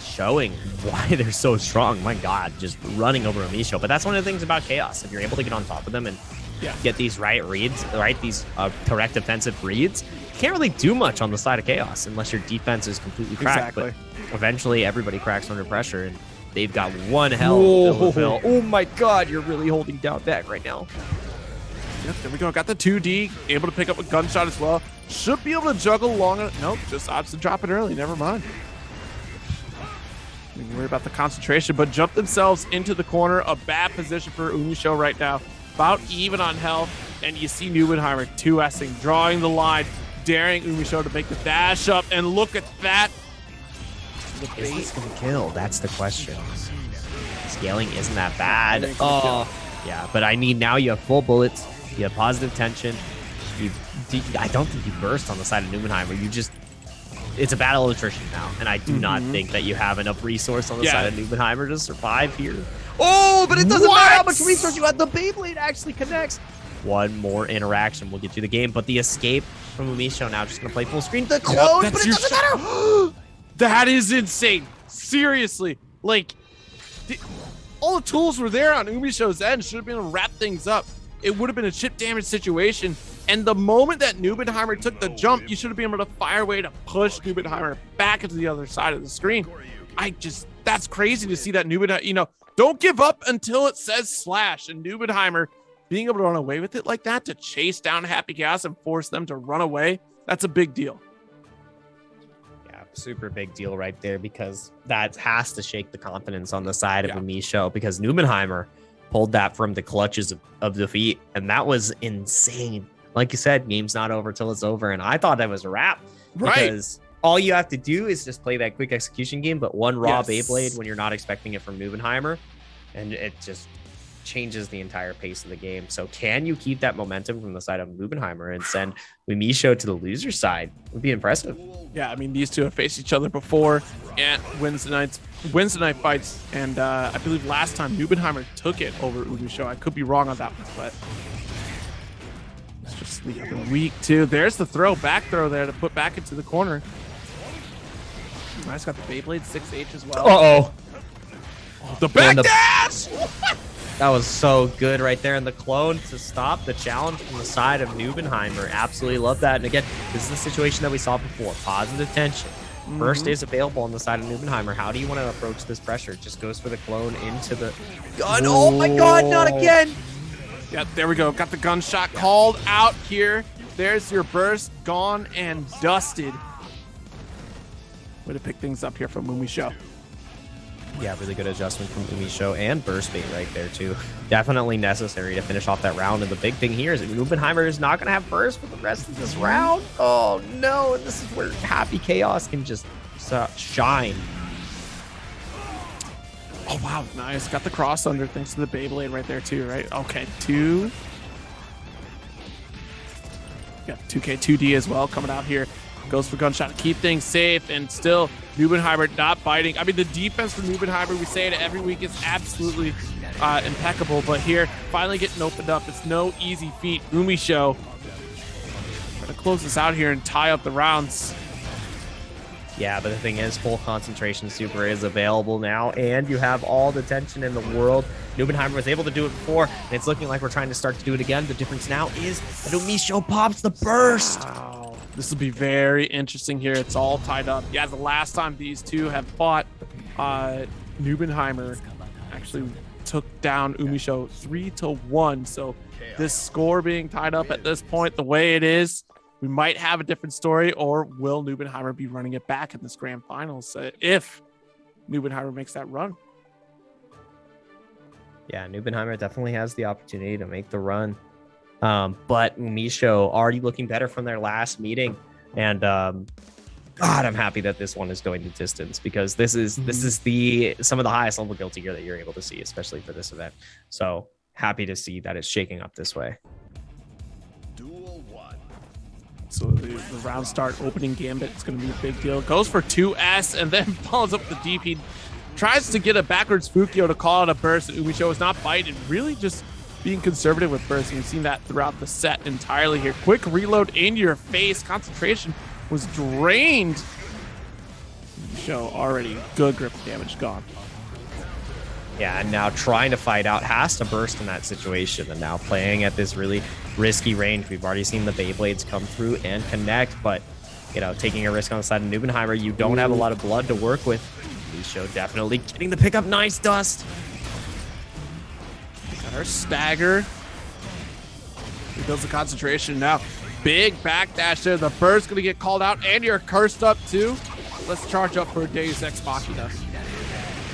showing why they're so strong. My God, just running over Umisho. But that's one of the things about Chaos. If you're able to get on top of them and get these right reads, these correct defensive reads, you can't really do much on the side of Chaos unless your defense is completely cracked. Exactly. But eventually, everybody cracks under pressure, and they've got one hell of a fill. Oh my God, you're really holding down back right now. Yep, there we go. Got the 2D, able to pick up a gunshot as well. Should be able to juggle long enough. Nope, just opts to drop it early. Never mind. Don't worry about the concentration, but jump themselves into the corner. A bad position for Umisho right now. About even on health, and you see Nubenheimer 2S'ing, drawing the line, daring Umisho to make the dash up, and look at that. Is this going to kill? That's the question. Scaling isn't that bad. Oh, yeah, but I need now you have full bullets. You have positive tension. I don't think you burst on the side of Nubenheimer. It's a battle of attrition now, and I do not think that you have enough resource on the side of Nubenheimer to survive here. Oh, but it doesn't matter how much resource you have. The Beyblade actually connects. One more interaction will get you the game, but the escape from Umisho now just going to play full screen. The clone, but it doesn't matter. That is insane. Seriously. Like, all the tools were there on Umisho's end. Should have been able to wrap things up. It would have been a chip damage situation. And the moment that Nubenheimer took the jump, you should have been able to fire away to push Nubenheimer back into the other side of the screen. That's crazy to see that Nubenheimer, don't give up until it says slash. And Nubenheimer being able to run away with it like that, to chase down Happy Gas and force them to run away, that's a big deal. Yeah, super big deal right there, because that has to shake the confidence on the side of Umisho, because Nubenheimer pulled that from the clutches of defeat, and that was insane. Like you said, game's not over till it's over, and I thought that was a wrap. Because all you have to do is just play that quick execution game, but one raw Beyblade when you're not expecting it from Nubenheimer, and it just changes the entire pace of the game. So can you keep that momentum from the side of Nubenheimer and send Umisho to the loser side? It would be impressive. Yeah, I mean, these two have faced each other before at Weds Night Fights, and I believe last time Nubenheimer took it over Umisho. I could be wrong on that one, but it's just the other week too. There's the back throw there to put back into the corner. Nice, got the Beyblade 6H as well. Uh-oh. The back dash! That was so good right there. And the clone to stop the challenge from the side of Nubenheimer. Absolutely love that. And again, this is the situation that we saw before. Positive tension. First is available on the side of Nubenheimer. How do you want to approach this pressure? It just goes for the clone into the gun. Oh my God, not again. Yeah, there we go. Got the gunshot called out here. There's your burst, gone and dusted. Way to pick things up here from Umisho. Yeah, really good adjustment from Umisho, and burst bait right there too. Definitely necessary to finish off that round. And the big thing here is that Nubenheimer is not going to have burst for the rest of this round. Oh no, and this is where Happy Chaos can just shine. Oh wow, nice. Got the cross under thanks to the Beyblade right there too, right? Okay, 2. Got 2K 2D as well coming out here. Goes for gunshot to keep things safe, and still Nubenheimer not biting. I mean, the defense for Nubenheimer, we say it every week, is absolutely impeccable, but here, finally getting opened up. It's no easy feat. Umisho trying to close this out here and tie up the rounds. Yeah, but the thing is, full concentration super is available now, and you have all the tension in the world. Nubenheimer was able to do it before, and it's looking like we're trying to start to do it again. The difference now is that Umisho pops the burst. Wow. This will be very interesting here. It's all tied up. Yeah, the last time these two have fought, Nubenheimer actually took down Umisho 3-1. So this score being tied up at this point, the way it is, we might have a different story, or will Nubenheimer be running it back in this grand finals if Nubenheimer makes that run? Yeah, Nubenheimer definitely has the opportunity to make the run. But Umisho already looking better from their last meeting. And God, I'm happy that this one is going to distance, because this is some of the highest level Guilty Gear that you're able to see, especially for this event. So happy to see that it's shaking up this way. So the round start opening gambit, it's going to be a big deal. Goes for 2S and then follows up with the DP tries to get a backwards Fukio to call out a burst, and Umisho is not biting, really just being conservative with burst. We've seen that throughout the set entirely here. Quick reload into your face. Concentration was drained. Umisho already good grip damage gone. Yeah, and now trying to fight out, has to burst in that situation, and now playing at this really risky range. We've already seen the Beyblades come through and connect, but, you know, taking a risk on the side of Nubenheimer, you don't have a lot of blood to work with. Umisho definitely getting the pickup. Nice dust. Got her stagger. He builds the concentration now. Big backdash there. The burst going to get called out, and you're cursed up too. Let's charge up for Deus Ex Machina.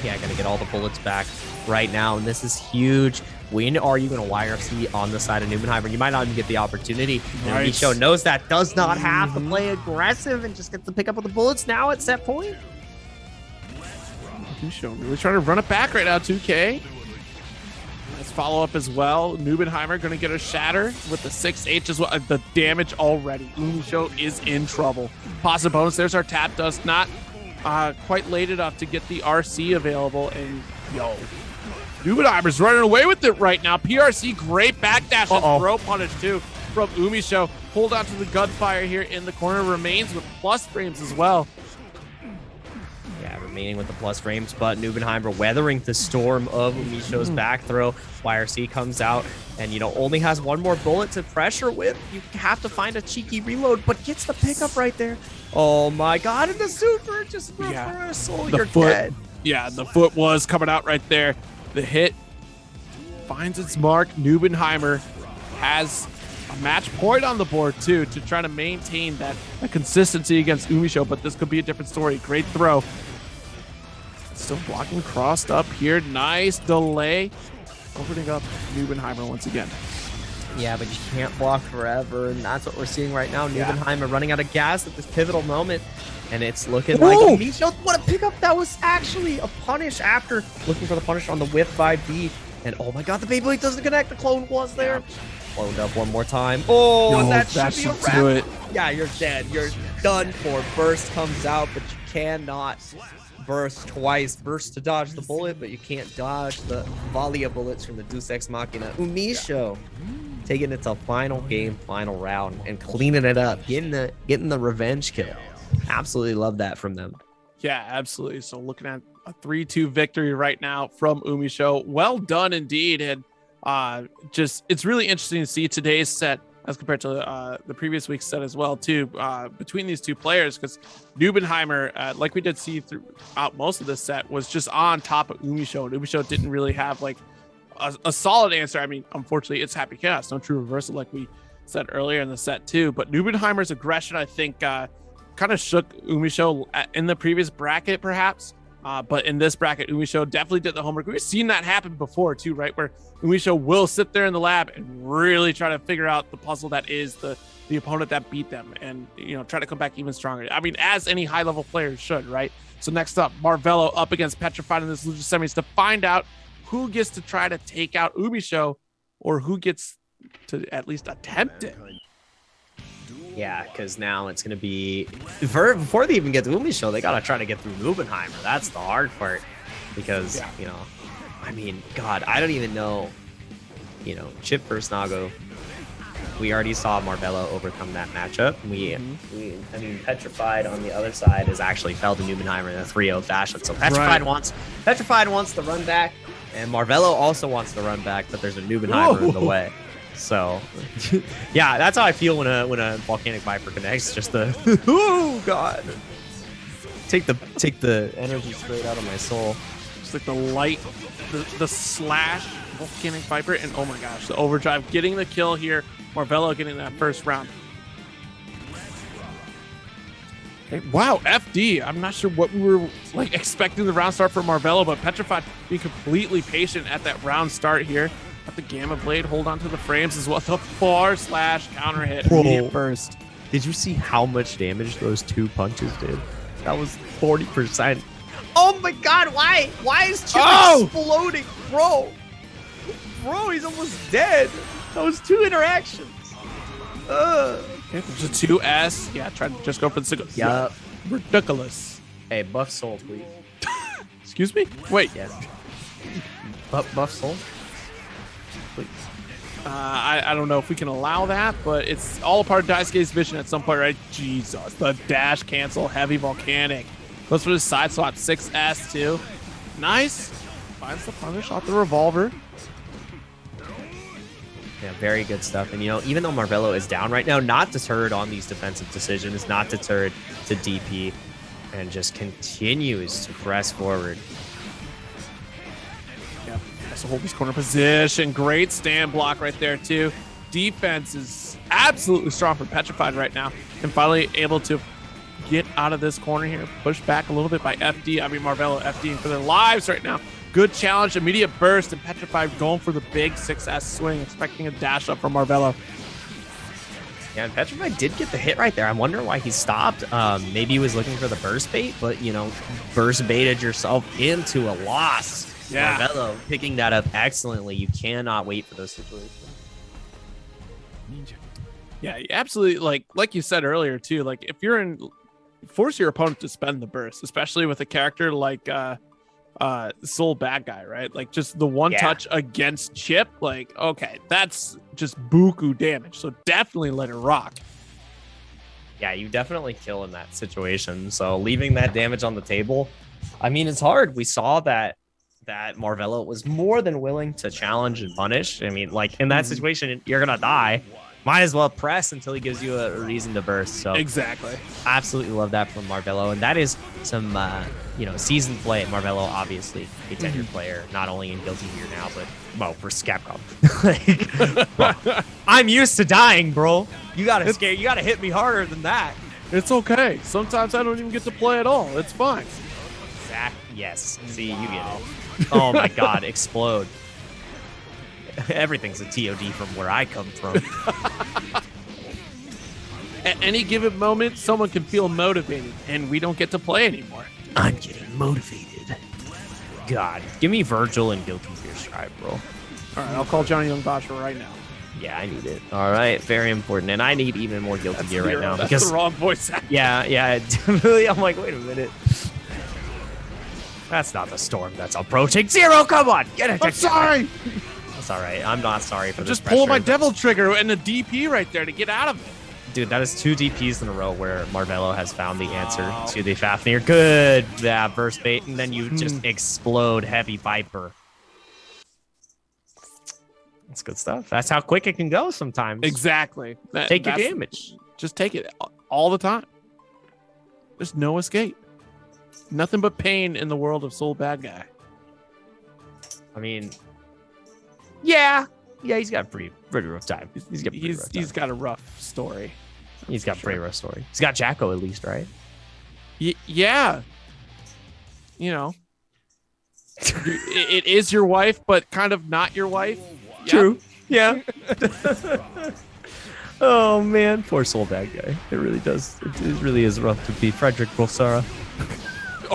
Yeah, gonna get all the bullets back right now, and this is huge. When are you gonna YRC on the side of Nubenheimer? You might not even get the opportunity. And Umisho knows that, does not have to play aggressive and just gets to pick up with the bullets now at set point. Umisho really trying to run it back right now, 2K. Let's follow up as well. Nubenheimer gonna get a shatter with the 6H as well. The damage already. Umisho is in trouble. Positive bonus, there's our tap dust. Not quite late enough to get the RC available, and yo, Nubenheimer's running away with it right now. PRC, great backdash and throw punish too from Umisho. Hold on to the gunfire here in the corner, remains with plus frames as well. Yeah, remaining with the plus frames, but Nubenheimer weathering the storm of Umisho's back throw. YRC comes out and, you know, only has one more bullet to pressure with. You have to find a cheeky reload, but gets the pickup right there. Oh my god, and the super just reversal. You're dead. Yeah, the foot was coming out right there. The hit finds its mark. Nubenheimer has a match point on the board too to try to maintain that consistency against Umisho, but this could be a different story. Great throw. Still blocking, crossed up here. Nice delay. Opening up Nubenheimer once again. Yeah, but you can't block forever, and that's what we're seeing right now. Nubenheimer running out of gas at this pivotal moment, and it's looking like Umisho. What a pickup! That was actually a punish after looking for the punish on the whip 5D. And oh my god, the Beyblade doesn't connect. The clone was there. Cloned up one more time. Oh, no, that should be a wrap. Yeah, you're dead. You're done for. Burst comes out, but you cannot burst twice. Burst to dodge the bullet, but you can't dodge the volley of bullets from the Deus Ex Machina. Umisho taking it to final game, final round, and cleaning it up, getting the revenge kill. Absolutely love that from them. Yeah, absolutely. So looking at a 3-2 victory right now from Umisho. Well done indeed. And just it's really interesting to see today's set as compared to the previous week's set as well too, between these two players, because Nubenheimer, like we did see throughout most of this set, was just on top of Umisho, and Umisho didn't really have like a solid answer. I mean, unfortunately, it's Happy Chaos, no true reversal like we said earlier in the set too, but Nubenheimer's aggression, I think, kind of shook Umisho in the previous bracket perhaps. But in this bracket, Umisho definitely did the homework. We've seen that happen before too, right? Where Umisho will sit there in the lab and really try to figure out the puzzle that is the opponent that beat them, and, you know, try to come back even stronger. I mean, as any high-level player should, right? So next up, Marvello up against Petrified in this loser semis to find out who gets to try to take out Umisho, or who gets to at least attempt it. Yeah, because now it's going to be, before they even get to Umisho, they got to try to get through Nubenheimer. That's the hard part, because, you know, I mean, God, I don't even know, you know, Chip versus Nago. We already saw Marvello overcome that matchup. I mean, Petrified on the other side has actually fell to Nubenheimer in a 3-0 fashion. So Petrified wants the run back, and Marvello also wants to run back, but there's a Nubenheimer in the way. So, yeah, that's how I feel when a Volcanic Viper connects. Just the oh god, take the energy straight out of my soul. Just like the light, the slash Volcanic Viper, and oh my gosh, the overdrive getting the kill here. Marvello getting that first round. Okay, wow, FD. I'm not sure what we were like expecting the round start for Marvello, but Petrified being completely patient at that round start here. Got the Gamma Blade, hold on to the frames as well. The far slash counter hit. Immediate burst. Did you see how much damage those two punches did? That was 40%. Oh my god, why? Why is Chip exploding? Bro, he's almost dead. Those two interactions. Okay, there's a 2S. Yeah, try to just go for the single. Yeah. Ridiculous. Hey, buff soul, please. Excuse me? Wait. Yes. Buff soul. Please. I don't know if we can allow that, but it's all a part of Daisuke's vision at some point, right? Jesus. The dash cancel, heavy volcanic. Goes for the side swap, 6S too. Nice. Finds the punish off the revolver. Yeah, very good stuff. And, you know, even though Marvelo is down right now, not deterred on these defensive decisions, not deterred to DP, and just continues to press forward. Yeah, has to hold his corner position. Great stand block right there, too. Defense is absolutely strong for Petrified right now. And finally able to get out of this corner here. Pushed back a little bit by FD. I mean, Marvelo FDing for their lives right now. Good challenge, immediate burst, and Petrified going for the big 6S swing, expecting a dash up from Marvelo. Yeah, and Petrified did get the hit right there. I'm wondering why he stopped. Maybe he was looking for the burst bait, but, you know, burst baited yourself into a loss. Yeah. Marvelo picking that up excellently. You cannot wait for those situations. Yeah, absolutely. Like you said earlier, too, like if you're in, force your opponent to spend the burst, especially with a character like Soul Bad Guy, right? Like just the one touch against Chip, like, okay, that's just buku damage. So definitely let it rock. Yeah, you definitely kill in that situation. So leaving that damage on the table, I mean, it's hard. We saw that Marvelo was more than willing to challenge and punish. I mean, like in that situation, you're gonna die. Might as well press until he gives you a reason to burst. So Exactly. absolutely love that from Marvelo, and that is some seasoned play. Marvelo, obviously a tenured player, not only in Guilty Gear now, but well for Capcom. Bro, I'm used to dying, bro. You gotta hit me harder than that. It's okay. Sometimes I don't even get to play at all. It's fine. Zach, yes. See, you get it. Oh my God, explode. Everything's a TOD from where I come from. At any given moment, someone can feel motivated, and we don't get to play anymore. I'm getting motivated. God, give me Virgil and Guilty Gear Strive, bro. All right, I'll call Johnny Young Basha right now. Yeah, I need it. All right, very important. And I need even more Guilty Gear right now. That's Because the wrong voice actor. Yeah, definitely. I'm like, wait a minute. That's not the storm that's approaching. Zero, come on. Get it. I'm sorry. That's all right. I'm not sorry for this Just pull my pressure. devil trigger and the DP right there to get out of it. Dude, that is 2 DPs in a row where Marvelo has found the answer to the Fafnir. Good. Yeah, burst bait, and then you just explode Heavy Viper. That's good stuff. That's how quick it can go sometimes. Exactly. Take your damage. Just take it all the time. There's no escape. Nothing but pain in the world of Soul Bad Guy. I mean, yeah, he's got a pretty rough time. He's got a rough story. He's got a pretty rough story. He's got Jacko at least, right? Yeah. You know, it is your wife, but kind of not your wife. True. Yeah. Oh man, poor Soul Bad Guy. It really does. It really is rough to be Frederick Bolsara.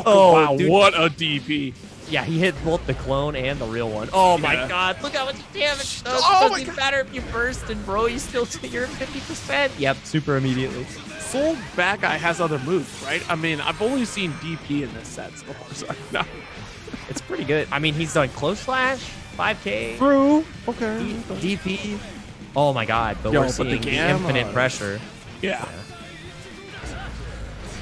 Oh wow, dude. what a DP. Yeah, he hit both the clone and the real one. Oh my God, look how much damage does. Oh Doesn't even matter if you burst and bro, you still you're at 50%. Yep, super immediately. Soul Bad Guy has other moves, right? I mean, I've only seen DP in this set so far, so no. It's pretty good. I mean, he's done close slash, 5K, True. Okay. DP. Oh my God, but we're seeing the infinite pressure. Yeah.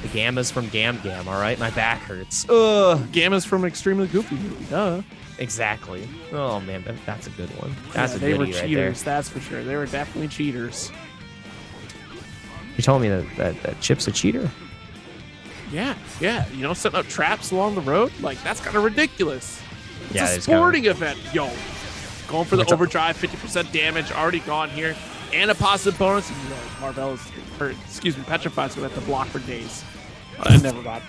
The gamma's from Gam, all right? My back hurts. Ugh. Gamma's from Extremely Goofy movie, duh. Exactly. Oh man, that's a good one. That's a they were goodie right cheaters, there. that's for sure. They were definitely cheaters. You're telling me that Chip's a cheater? Yeah. You know, setting up traps along the road, like that's kind of ridiculous. It's Yeah, a it's kinda- sporting event, yo. Going for the overdrive, 50% damage already gone here, and a positive bonus. You know, Marvel's, or excuse me, Petrified's gonna have to block for days. Never mind.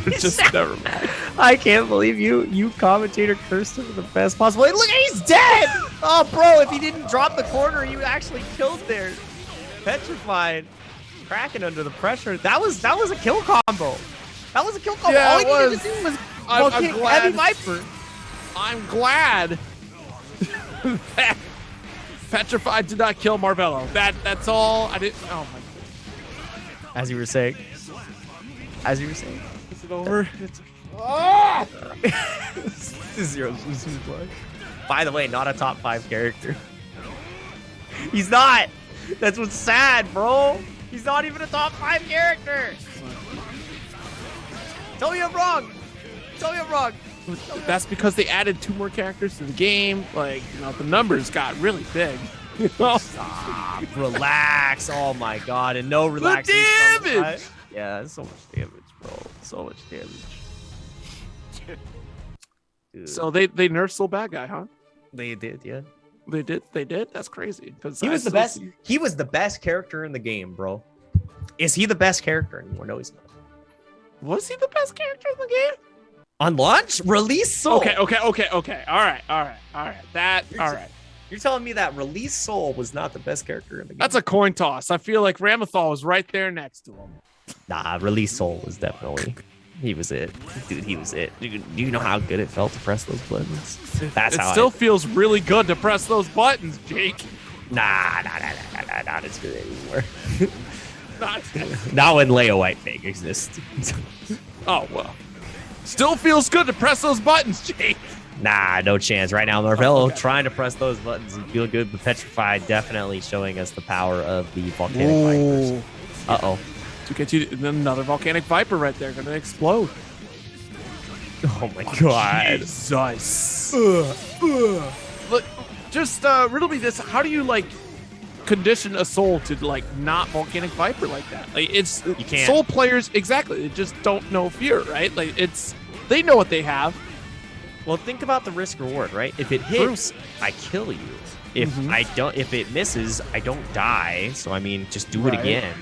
Just never mind. I can't believe you commentator cursed him in the best possible way. Look, he's dead! Oh, bro, if he didn't drop the corner, you actually killed there. Petrified, cracking under the pressure. That was a kill combo. That was a kill combo. Yeah, All it he needed was. to do was I'm glad. Heavy Viper. I'm glad that Petrified did not kill Marvelo. That's all. I didn't. Oh my. As you were saying. Is it over? Oh! Zero suplex. By the way, not a top 5 character. He's not. That's what's sad, bro. He's not even a top 5 character. Tell me I'm wrong. Tell me I'm wrong. That's because they added 2 more characters to the game. Like, you know, the numbers got really big. Stop. Relax. Oh my god. And no relaxation. The damage. Yeah, so much damage, bro. So much damage. Dude. So they nerfed Soul Bad Guy, huh? They did, yeah. They did. That's crazy. Because He was the best. He was the best character in the game, bro. Is he the best character anymore? No, he's not. Was he the best character in the game? On launch, release Soul. Okay. All right. You're telling me that release Soul was not the best character in the game? That's a coin toss. I feel like Ramathal was right there next to him. Nah, release Soul was definitely. He was it, dude. He was it. Dude, do you know how good it felt to press those buttons? That's it how. Still feels really good to press those buttons, Jake. Nah, not as good anymore. Not when Leo White Fang exists. Oh well. Still feels good to press those buttons, Jake. Nah, no chance. Right now, Marvello trying to press those buttons and feel good, but Petrified definitely showing us the power of the Volcanic Vipers. Uh-oh. To get you another Volcanic Viper right there, gonna explode. Oh my god. Jesus. Look, just riddle me this. How do you like condition a soul to like not Volcanic Viper like that? Like it's you can't. Soul players exactly. They just don't know fear, right? Like they know what they have. Well, think about the risk reward, right? If it hits, I kill you. If if it misses, I don't die. So I mean, just do it again.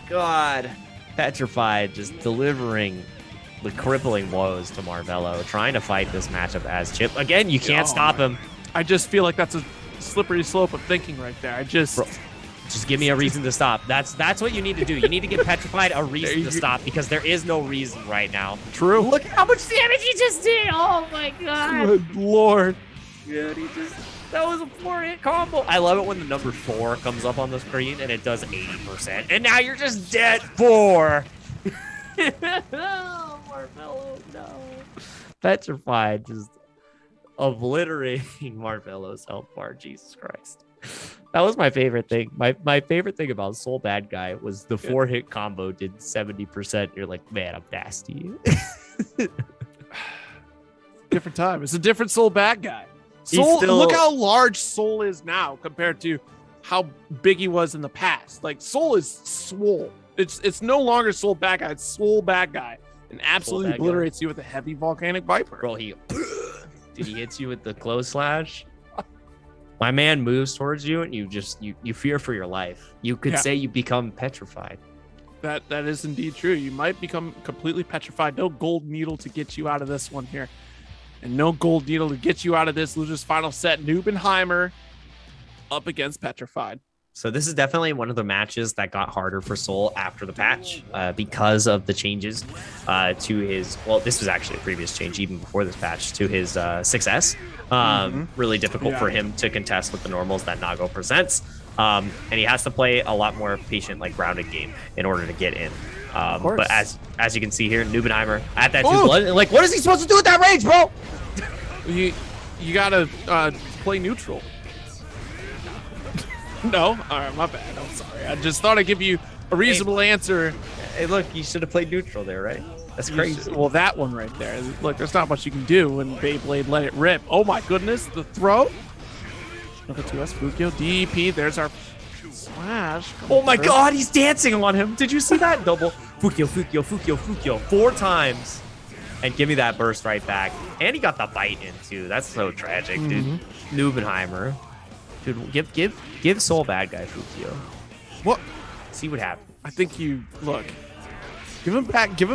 God. Petrified just delivering the crippling blows to Marvello, trying to fight this matchup as Chip. Again, you can't stop him. I just feel like that's a slippery slope of thinking right there. Bro, just give me a reason to stop. That's what you need to do. You need to give Petrified a reason to stop because there is no reason right now. True. Look how much damage he just did. Oh my god. Good lord. Good, that was a 4-hit combo. I love it when the number 4 comes up on the screen and it does 80%. And now you're just dead 4. Oh, Marvello, no. Petrified just obliterating Marvello's health bar. Jesus Christ. That was my favorite thing. My favorite thing about Soul Bad Guy was the 4-hit combo did 70%. You're like, man, I'm nasty. Different time. It's a different Soul Bad Guy. Soul, look how large Soul is now compared to how big he was in the past. Like Soul is swole. It's no longer Soul Bad Guy. It's Soul Bad Guy, and absolutely obliterates you with a heavy Volcanic Viper. Bro, he hits you with the close slash. My man moves towards you, and you fear for your life. You could say you become petrified. That is indeed true. You might become completely petrified. No gold needle to get you out of this one here. And no gold needle to get you out of this loser's final set. Nubenheimer up against Petrified. So this is definitely one of the matches that got harder for Soul after the patch because of the changes to his, well, this was actually a previous change even before this patch, to his 6S. Really difficult for him to contest with the normals that Nago presents. And he has to play a lot more patient, like grounded game in order to get in. But as you can see here, Nubenheimer at that 2 blood. Like, what is he supposed to do at that range, bro? You gotta play neutral. No? All right, my bad. I'm sorry. I just thought I'd give you a reasonable answer. Hey, look, you should have played neutral there, right? That's crazy. Well, that one right there. Look, there's not much you can do when Beyblade let it rip. Oh my goodness, the throw. Another 2S Fukio DP. There's our slash. Oh my god, he's dancing on him. Did you see that? Double Fukio 4 times. And give me that burst right back. And he got the bite in too. That's so tragic, dude. Nubenheimer. Dude, give Soul Bad Guy Fukio. What? See what happens. I think you look. Give him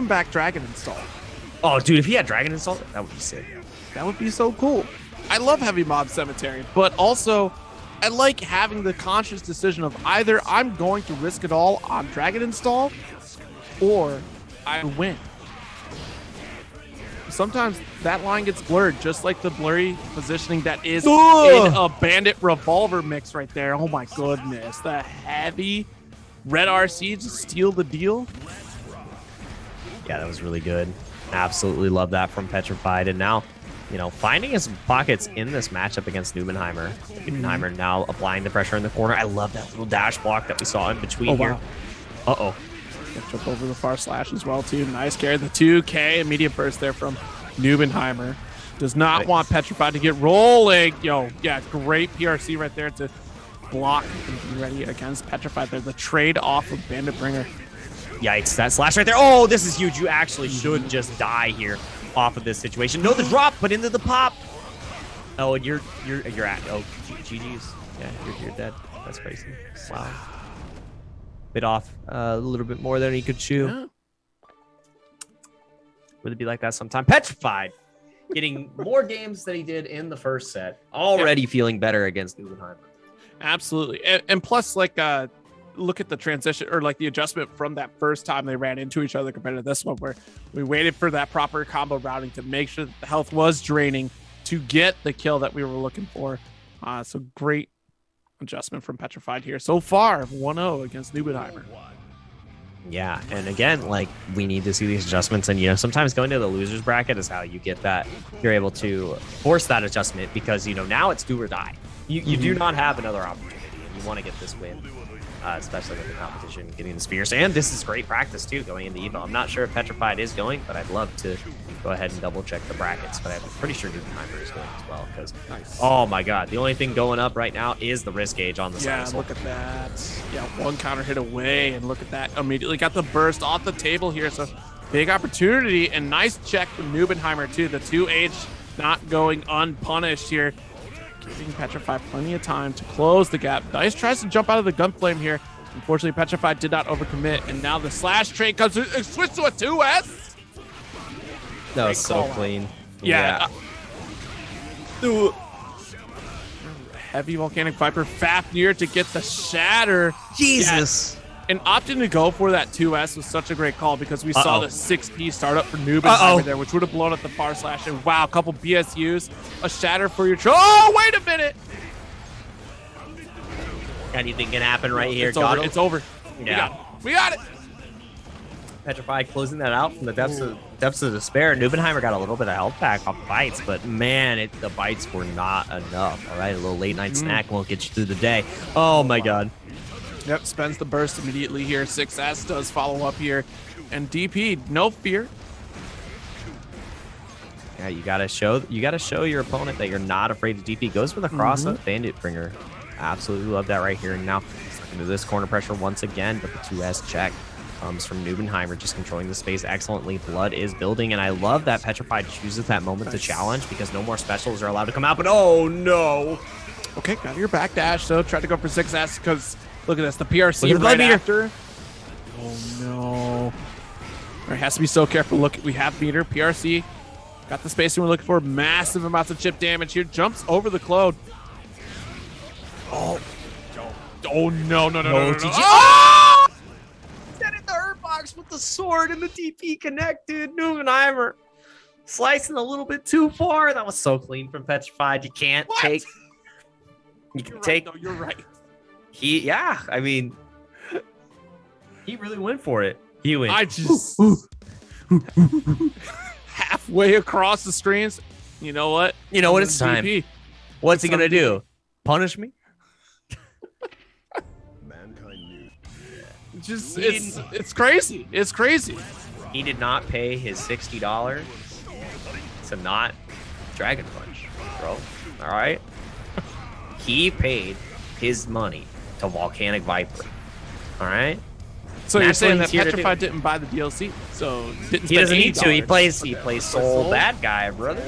back Dragon Install. Oh, dude, if he had Dragon Install, that would be sick. That would be so cool. I love Heavy Mob Cemetery, but also I like having the conscious decision of either I'm going to risk it all on Dragon Install or I win. Sometimes that line gets blurred, just like the blurry positioning that is in a Bandit Revolver mix right there. Oh my goodness. The heavy red RC to steal the deal. Yeah, that was really good. Absolutely love that from Petrified. And now, you know, finding his pockets in this matchup against Nubenheimer. Nubenheimer now applying the pressure in the corner. I love that little dash block that we saw in between here. Uh-oh. Jump over the far slash as well, too. Nice carry. The 2K immediate burst there from Nubenheimer. Does not want Petrified to get rolling. Yo, yeah, great PRC right there to block and be ready against Petrified there. The trade off of Bandit Bringer. Yikes, that slash right there. Oh, this is huge. You actually should just die here off of this situation. No, the drop, but into the pop. Oh, and you're at, oh, GG's. Yeah, you're dead. That's crazy. Wow. Bit off a little bit more than he could chew. Yeah. Would it be like that sometime? Petrified. Getting more games than he did in the first set. Already feeling better against Nubenheimer. Absolutely. And plus, like, look at the transition or like the adjustment from that first time they ran into each other compared to this one, where we waited for that proper combo routing to make sure that the health was draining to get the kill that we were looking for. So great adjustment from Petrified here. So far, 1-0 against Nubenheimer. Yeah, and again, like, we need to see these adjustments, and, you know, sometimes going to the losers bracket is how you get that. You're able to force that adjustment because, you know, now it's do or die. You do not have another opportunity, and you want to get this win, especially with the competition getting the spheres. And this is great practice, too, going into Evo. I'm not sure if Petrified is going, but I'd love to go ahead and double-check the brackets, but I'm pretty sure Nubenheimer is going as well, because, oh, my God, the only thing going up right now is the risk gauge on the side. Yeah, look at that. Yeah, one counter hit away, and look at that. Immediately got the burst off the table here, so big opportunity, and nice check from Nubenheimer, too. The 2H not going unpunished here, giving Petrified plenty of time to close the gap. Dice tries to jump out of the gunflame here. Unfortunately, Petrified did not overcommit, and now the slash trade comes to switch to a 2S. That was so clean. Yeah. Heavy Volcanic Viper Fafnir to get the shatter. Jesus. Yeah. And opting to go for that 2S was such a great call because we saw the 6P start up for Nubenheimer there, which would have blown up the far slash. And wow, a couple BSUs, a shatter for your Oh, wait a minute. Anything can happen right here. It's over. Yeah. We got it. Petrified closing that out from the depths of despair. Nubenheimer got a little bit of health back off bites, but man, the bites were not enough. All right, a little late night snack won't get you through the day. Oh my God. Yep, spends the burst immediately here. 6S does follow up here, and DP, no fear. Yeah, you gotta show your opponent that you're not afraid to DP. Goes for the cross up Bandit Bringer. Absolutely love that right here. And now into this corner pressure once again, but the 2S check comes from Nubenheimer, just controlling the space excellently. Blood is building, and I love that Petrified chooses that moment to challenge because no more specials are allowed to come out. But oh no! Okay, got your back dash. So try to go for 6S because look at this, the PRC right after. Oh no! All right, has to be so careful. Look, we have meter PRC. Got the spacing we're looking for. Massive amounts of chip damage here. Jumps over the clone. Oh no! Oh! Set in the hurt box with the sword and the DP connected. Nubenheimer slicing a little bit too far. That was so clean from Petrified. You can't take. You can take. No, you're right. I mean, he really went for it. He went. I just halfway across the screens. You know what? It's time. DP. What's he gonna do? Punish me? Just it's crazy. It's crazy. He did not pay his $60 to not Dragon Punch, bro. All right. He paid his money to Volcanic Viper. All right. So you're saying that Petrified didn't buy the DLC, so he doesn't need to. He plays Soul bad guy, brother.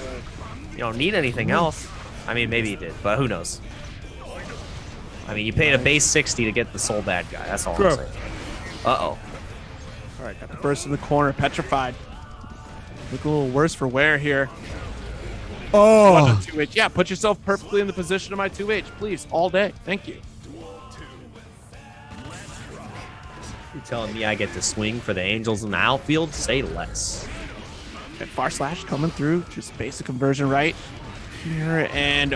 You don't need anything else. I mean, maybe he did, but who knows? I mean, you paid a base 60 to get the Soul bad guy. That's all I'm saying. Uh-oh. All right, got the burst in the corner. Petrified. Look a little worse for wear here. Oh. 2H. Yeah, put yourself perfectly in the position of my 2H, please, all day. Thank you. You're telling me I get to swing for the Angels in the outfield? Say less. Okay, far slash coming through. Just basic conversion right here. And,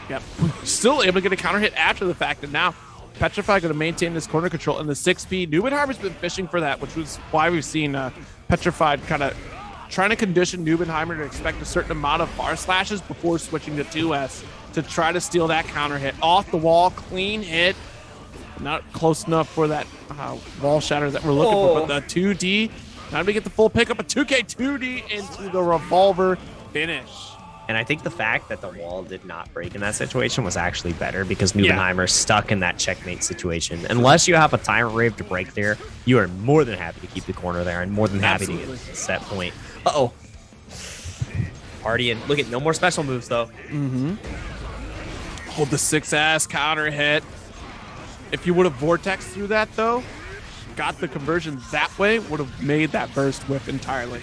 yep. Still able to get a counter hit after the fact. And now Petrified going to maintain this corner control. And the 6P, Nubenheimer's been fishing for that, which was why we've seen Petrified kind of trying to condition Nubenheimer to expect a certain amount of bar slashes before switching to 2S to try to steal that counter hit. Off the wall, clean hit. Not close enough for that wall shatter that we're looking for, but the 2D. Time to get the full pickup, a 2K 2D into the revolver finish. And I think the fact that the wall did not break in that situation was actually better because Nubenheimer's stuck in that checkmate situation. Unless you have a timer rave to break there, you are more than happy to keep the corner there and more than happy to get a set point. Uh-oh. Partying. Look at no more special moves, though. Mm-hmm. Hold the 6S counter hit. If you would have vortex through that, though, got the conversion that way, would have made that burst whiff entirely.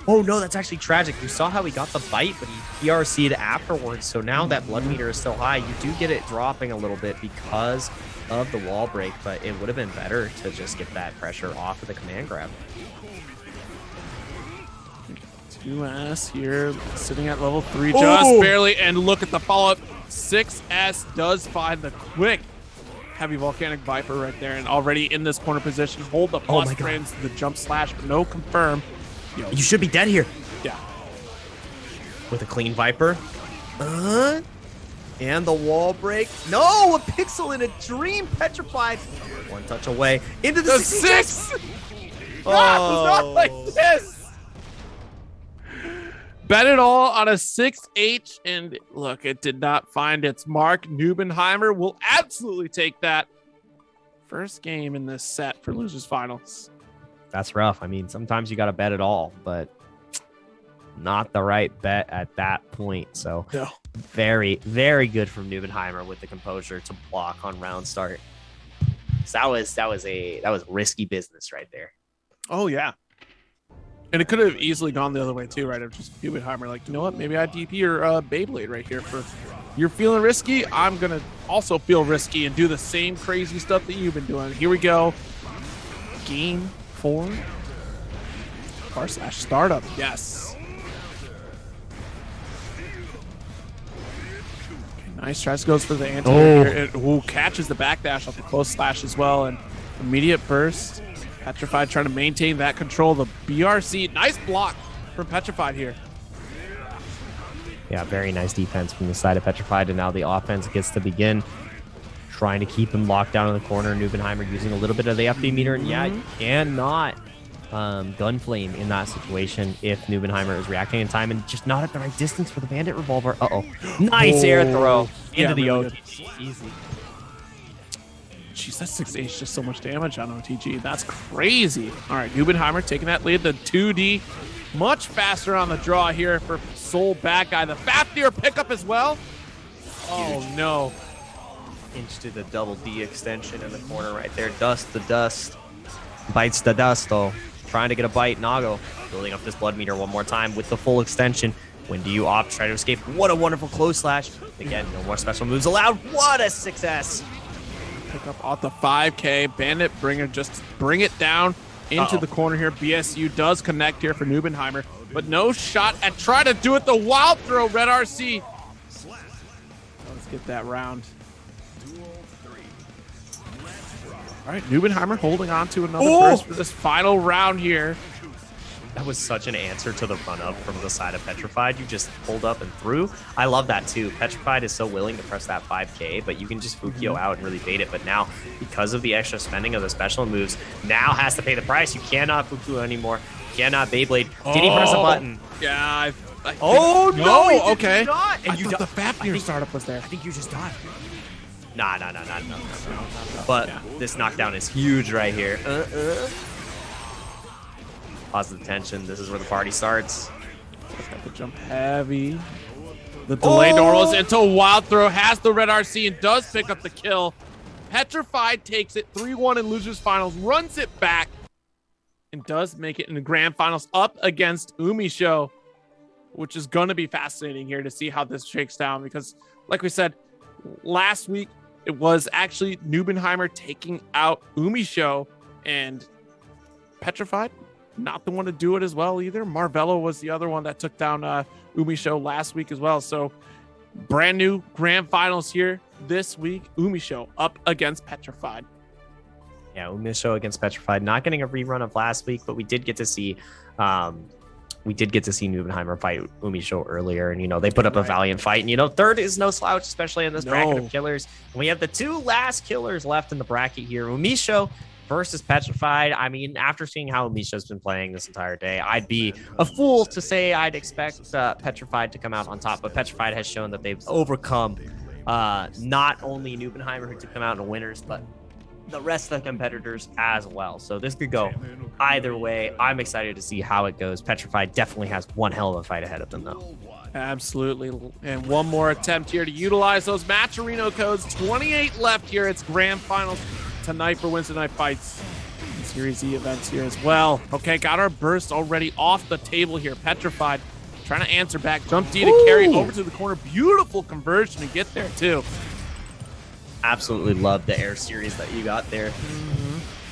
Oh, no, that's actually tragic. You saw how he got the bite, but he PRC'd afterwards. So now that blood meter is still high. You do get it dropping a little bit because of the wall break, but it would have been better to just get that pressure off of the command grab. 2S here, sitting at level 3 just barely, and look at the follow-up. 6S does find the quick heavy volcanic viper right there, and already in this corner position. Hold the plus frames, the jump slash, but no confirm. Yo, you should be dead here. Yeah. With a clean viper. And the wall break. No, a pixel in a dream. Petrified. One touch away. Into the 6. Not like this. Bet it all on a 6H, and look, it did not find its mark. Nubenheimer will absolutely take that first game in this set for losers finals. That's rough. I mean, sometimes you got to bet it all, but not the right bet at that point. So no. Very, very good from Nubenheimer with the composure to block on round start. So that was risky business right there. Oh yeah. And it could have easily gone the other way too, right? Of just Nubenheimer, like, you know what? Maybe I DP or Beyblade right here. For you're feeling risky, I'm gonna also feel risky and do the same crazy stuff that you've been doing. Here we go. Game 4. / startup. Yes. Okay, nice. Tries goes for the anti here. It catches the backdash off the close slash as well, and immediate burst. Petrified trying to maintain that control. The BRC, nice block from Petrified here. Yeah, very nice defense from the side of Petrified, and now the offense gets to begin. Trying to keep him locked down in the corner. Nubenheimer using a little bit of the FD meter, and yeah, you cannot gunflame in that situation if Nubenheimer is reacting in time and just not at the right distance for the Bandit Revolver. Nice air throw into the really OTG. Easy. Jeez, that 6H just so much damage on OTG. That's crazy. All right, Nubenheimer taking that lead. The 2D much faster on the draw here for Soul Bad Guy. The Fafnir pickup as well. Oh, no. Inch to the double D extension in the corner right there. Dust the dust. Bites the dust, though. Trying to get a bite. Nago building up this blood meter one more time with the full extension. When do you opt? Try to escape. What a wonderful close slash. Again, no more special moves allowed. What a 6S. Pick up off the 5K. Bandit Bringer just bring it down into the corner here. BSU does connect here for Nubenheimer, but no shot at try to do it. The wild throw, Red RC. Let's get that round. All right, Nubenheimer holding on to another burst for this final round here. That was such an answer to the run-up from the side of Petrified. You just pulled up and through. I love that, too. Petrified is so willing to press that 5K, but you can just Fukio out and really bait it. But now, because of the extra spending of the special moves, now has to pay the price. You cannot Fukio anymore. You cannot Beyblade. Did he press a button? Yeah, I think, no, okay. Not. And I thought the Fafnir startup was there. I think you just died. Nah. But this knockdown is huge right here. Pause the tension. This is where the party starts. Got the jump heavy. The delay normals into a wild throw. Has the Red RC and does pick up the kill. Petrified takes it 3-1 in losers finals. Runs it back and does make it in the grand finals up against Umisho, which is going to be fascinating here to see how this shakes down. Because like we said, last week, it was actually Nubenheimer taking out Umisho, and Petrified not the one to do it as well either. Marvello was the other one that took down Umisho last week as well. So brand new grand finals here this week. Umisho up against Petrified. Yeah, Umisho against Petrified. Not getting a rerun of last week, but we did get to see Nubenheimer fight Umisho earlier, and they put up a valiant fight. And third is no slouch, especially in this bracket of killers. And we have the two last killers left in the bracket here: Umisho versus Petrified. I mean, after seeing how Umisho's been playing this entire day, I'd be a fool to say I'd expect Petrified to come out on top. But Petrified has shown that they've overcome not only Nubenheimer, who took them out in winners, but the rest of the competitors as well. So this could go either way. I'm excited to see how it goes. Petrified definitely has one hell of a fight ahead of them, though. Absolutely. And one more attempt here to utilize those Matcherino codes. 28 left here. It's grand finals tonight for Weds Night Fights. Series E events here as well. Okay, got our burst already off the table here. Petrified trying to answer back. Jump D to carry over to the corner. Beautiful conversion to get there, too. Absolutely love the air series that you got there.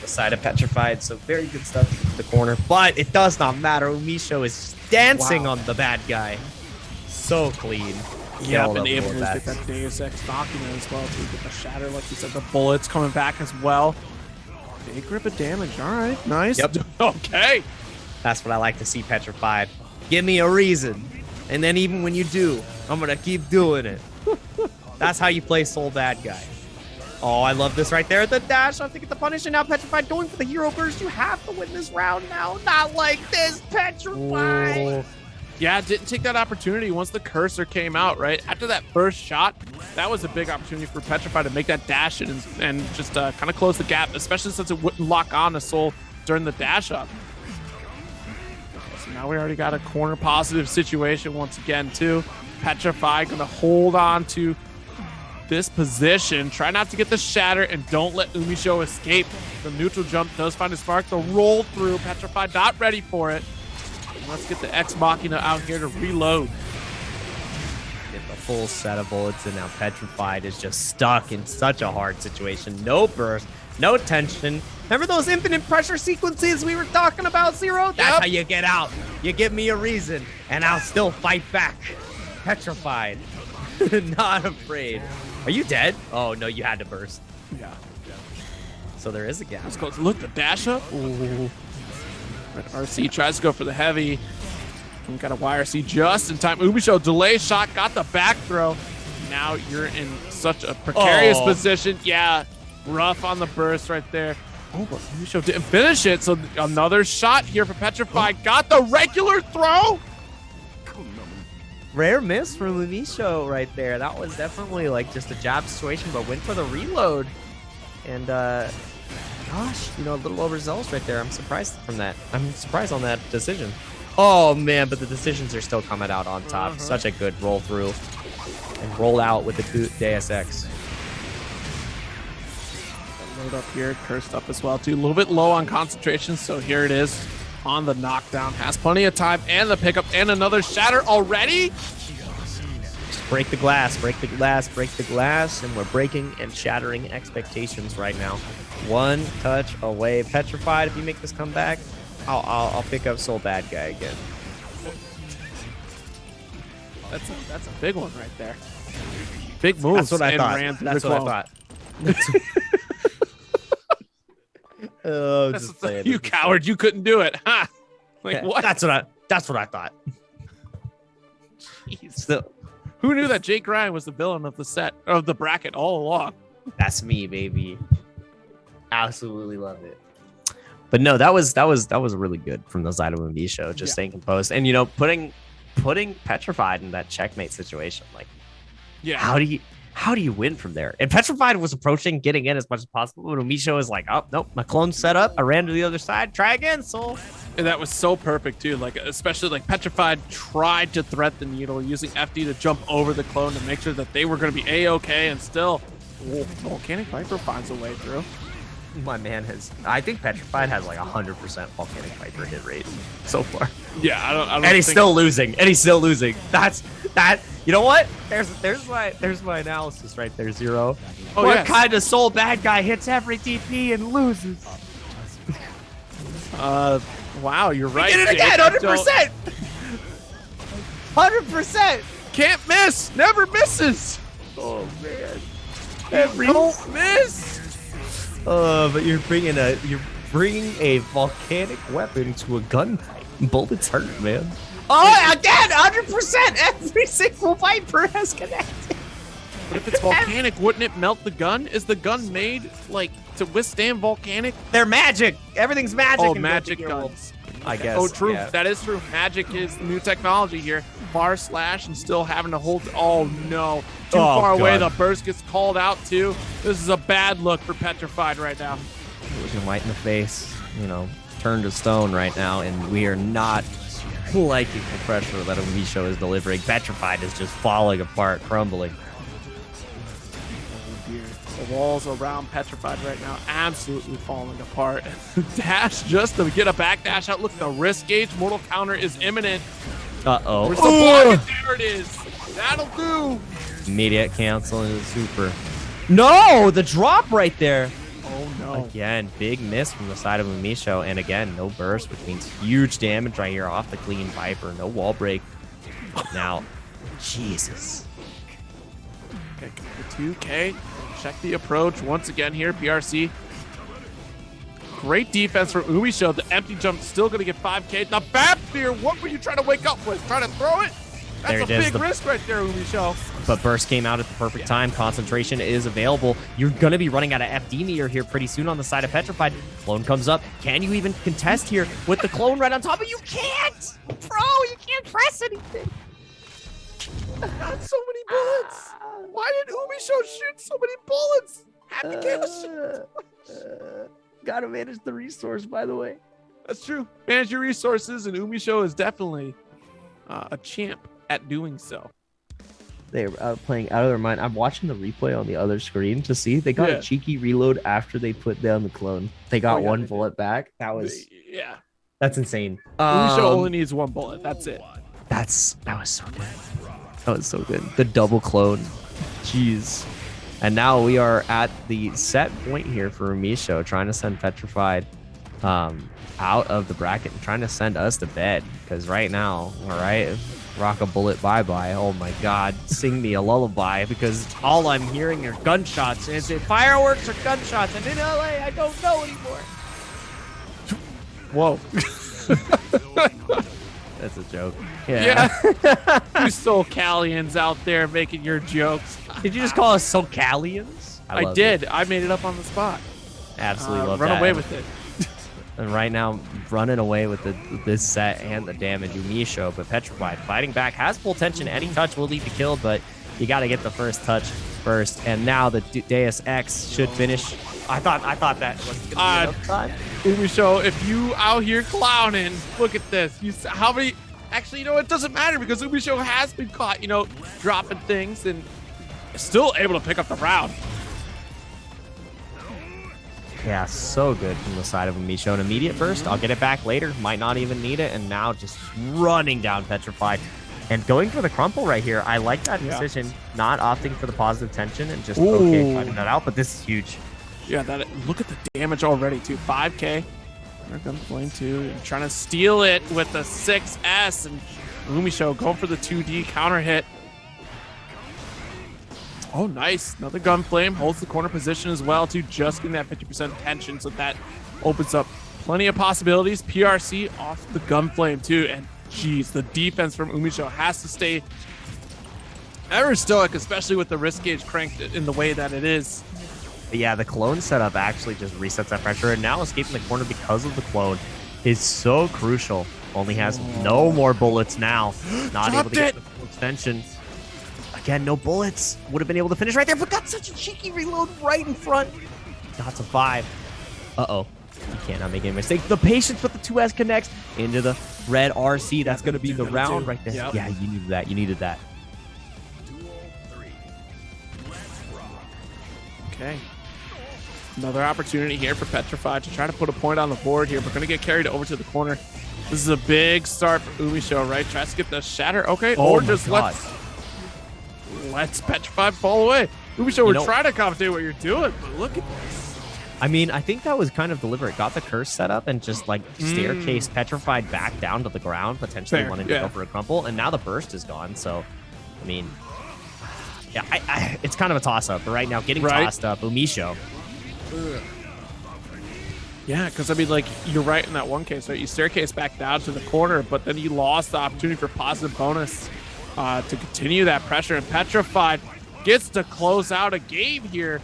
The side of Petrified, so very good stuff to the corner, but it does not matter. Umisho is dancing on the bad guy. So clean. Yeah, been able to get that Deus Ex document as well to get the shatter, like you said, the bullets coming back as well. Big grip of damage. All right, nice. Yep. Okay. That's what I like to see, Petrified. Give me a reason, and then even when you do, I'm gonna keep doing it. That's how you play Soul Bad Guy. Oh, I love this right there. The dash up to get the punish, and now Petrified going for the hero burst. You have to win this round now. Not like this, Petrified. Ooh. Yeah, didn't take that opportunity once the cursor came out, right? After that first shot, that was a big opportunity for Petrified to make that dash and just kind of close the gap, especially since it wouldn't lock on to Soul during the dash up. So now we already got a corner positive situation once again, too. Petrified going to hold on to this position. Try not to get the shatter and don't let Umisho escape. The neutral jump does find a spark. The roll through. Petrified not ready for it. And let's get the Ex Machina out here to reload. Get the full set of bullets, and now Petrified is just stuck in such a hard situation. No burst, no tension. Remember those infinite pressure sequences we were talking about, Zero? That's how you get out. You give me a reason, and I'll still fight back. Petrified. Not afraid. Are you dead? Oh, no, you had to burst. Yeah. So there is a gap. Let's go. Look, the dash up. Ooh. RC tries to go for the heavy. We got a YRC just in time. Umisho delay shot, got the back throw. Now you're in such a precarious position. Yeah, rough on the burst right there. Oh, but Umisho didn't finish it. So another shot here for Petrified. Got the regular throw. Rare miss from Umisho right there. That was definitely like just a jab situation, but went for the reload. And gosh, a little overzealous right there. I'm surprised from that. I'm surprised on that decision. Oh man, but the decisions are still coming out on top. Such a good roll through and roll out with the Deus Ex. Load up here, cursed up as well too. A little bit low on concentration, so here it is. On the knockdown, has plenty of time, and the pickup, and another shatter already. Just break the glass, break the glass, break the glass, and we're breaking and shattering expectations right now. One touch away. Petrified, if you make this comeback, I'll pick up Soul Bad Guy again. That's a big one right there. Big moves. That's what I thought. That's what I thought. Oh, just saying. You coward! You couldn't do it, huh? Like what? That's what I thought. Jeez. So, who knew that Jake Ryan was the villain of the bracket all along? That's me, baby. Absolutely love it. But no, that was really good from the side of Umisho, just staying composed and putting Petrified in that checkmate situation. Like, how do you win from there? And Petrified was approaching, getting in as much as possible. But Umisho is like, oh, nope, my clone's set up. I ran to the other side. Try again, Soul. And that was so perfect, too. Like, especially, like, Petrified tried to thread the needle using FD to jump over the clone to make sure that they were going to be A-okay. And still, Volcanic Viper finds a way through. My man I think Petrified has like 100% Volcanic Viper hit rate so far. Yeah, I don't. And he's still losing. You know what? There's my analysis right there, Zero. What kind of Soul Bad Guy hits every DP and loses? Wow, you're right. He did it again, 100%. 100%. Can't miss. Never misses. Oh man. Don't miss. But you're bringing a volcanic weapon to a gunfight. Bullets hurt, man. Oh, again, 100%. Every single Viper has connected. But if it's volcanic, wouldn't it melt the gun? Is the gun made like to withstand volcanic? They're magic. Everything's magic. Oh, magic guns. I guess. Oh, true. Yeah. That is true. Magic is the new technology here. Bar slash and still having to hold. Oh, no. Too far away. The burst gets called out, too. This is a bad look for Petrified right now. Looking right in the face, turned to stone right now, and we are not liking the pressure that Misho is delivering. Petrified is just falling apart, crumbling. The walls around Petrified right now absolutely falling apart. Dash just to get a backdash out. Look at the wrist gauge. Mortal counter is imminent. Uh-oh. Where's the block? There it is. That'll do. Immediate cancel and super. No, the drop right there. Oh, no. Again, big miss from the side of Misho. And again, no burst, which means huge damage right here off the clean Viper. No wall break. Now, Jesus. Okay, the 2K. Check the approach once again here, PRC. Great defense from Umisho. The empty jump still going to get 5K. The Fab Spear, what were you trying to wake up with? Trying to throw it? That's a big risk right there, Umisho. But burst came out at the perfect time. Concentration is available. You're going to be running out of FD meter here pretty soon on the side of Petrified. Clone comes up. Can you even contest here with the clone right on top of you? Can't! Bro, you can't press anything. Not so many bullets. Why did Umisho shoot so many bullets? Happy Chaos. Gotta manage the resource, by the way. That's true. Manage your resources, and Umisho is definitely a champ at doing so. They're playing out of their mind. I'm watching the replay on the other screen to see. They got a cheeky reload after they put down the clone. They got one bullet back. That was that's insane. Umisho only needs one bullet. That's it. That was so good. That was so good. The double clone. Jeez. And now we are at the set point here for Misho, trying to send Petrified out of the bracket and trying to send us to bed. Because right now, all right, rock a bullet bye-bye. Oh my God, sing me a lullaby, because all I'm hearing are gunshots. Is it fireworks or gunshots? And in LA, I don't know anymore. Whoa. That's a joke. Yeah. You SoCalians out there making your jokes. Did you just call us SoCalians? I did. I made it up on the spot. Absolutely love that. Run away with it. And right now, running away with this set and the damage, Umisho, but Petrified fighting back, has full tension. Any touch will lead to kill, but you got to get the first touch first. And now the Deus Ex should finish. I thought that was going to be enough time. Umisho, if you out here clowning, look at this. How many? Actually, it doesn't matter, because Umisho has been caught, dropping things and still able to pick up the round. Yeah, so good from the side of Umisho. An immediate burst. I'll get it back later. Might not even need it. And now just running down Petrified and going for the crumple right here. I like that decision. Not opting for the positive tension and just fighting that out. But this is huge. Yeah, look at the damage already, too. 5K. Gunflame, too. And trying to steal it with the 6S. And Umisho going for the 2D counter hit. Oh, nice. Another Gunflame. Holds the corner position as well, too. Just getting that 50% tension, so that opens up plenty of possibilities. PRC off the Gunflame, too. And, geez, the defense from Umisho has to stay ever stoic, especially with the wrist gauge cranked in the way that it is. But yeah, the clone setup actually just resets that pressure. And now escaping the corner because of the clone is so crucial. Only has no more bullets now. Not able to get the full extension. Again, no bullets. Would have been able to finish right there, but got such a cheeky reload right in front. Got to 5. Uh-oh. You cannot make any mistake. The patience with the 2S connects into the red RC. That's going to be the round right there. Yep. Yeah, you needed that. You needed that. Okay. Another opportunity here for Petrified to try to put a point on the board here. We're going to get carried over to the corner. This is a big start for Umisho, right? Tries to get the shatter. Okay. Oh, or just let's Petrified fall away. Umisho, we're trying to commentate what you're doing, but look at this. I mean, I think that was kind of deliberate. Got the curse set up and just like staircase Petrified back down to the ground, potentially wanting to go for a crumple. And now the burst is gone. So, I mean, yeah, it's kind of a toss up. But right now, getting tossed up, Umisho. Yeah, because I mean, like, you're right in that one case, right? You staircase back down to the corner, but then you lost the opportunity for positive bonus to continue that pressure. And Petrified gets to close out a game here.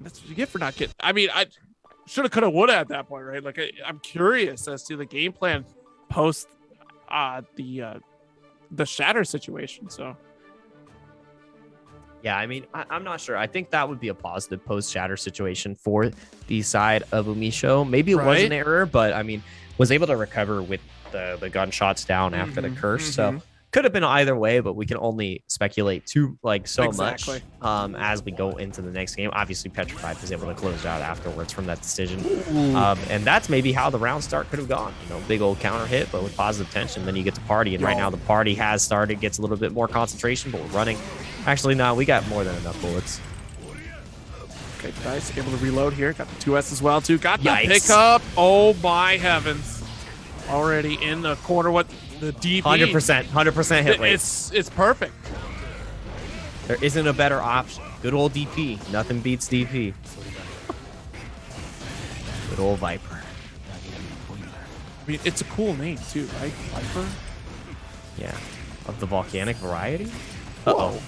That's what you get for not getting. I mean, I should have, could have, would have at that point, right? Like, I'm curious as to the game plan post the shatter situation. So. Yeah, I mean, I'm not sure. I think that would be a positive post-shatter situation for the side of Umisho. Maybe it was an error, but I mean, was able to recover with the gunshots down after the curse. So could have been either way, but we can only speculate much as we go into the next game. Obviously, Petrified was able to close out afterwards from that decision. And that's maybe how the round start could have gone. You know, big old counter hit, but with positive tension. Then you get to party, and right now the party has started, gets a little bit more concentration, but we're running. Actually, no, we got more than enough bullets. Okay, Dice able to reload here. Got the 2S as well, too. Got the pickup. Oh, my heavens. Already in the corner. What the DP? 100% hit rate. It's perfect. There isn't a better option. Good old DP. Nothing beats DP. Good old Viper. I mean, it's a cool name, too, right? Viper? Yeah. Of the volcanic variety? Uh-oh.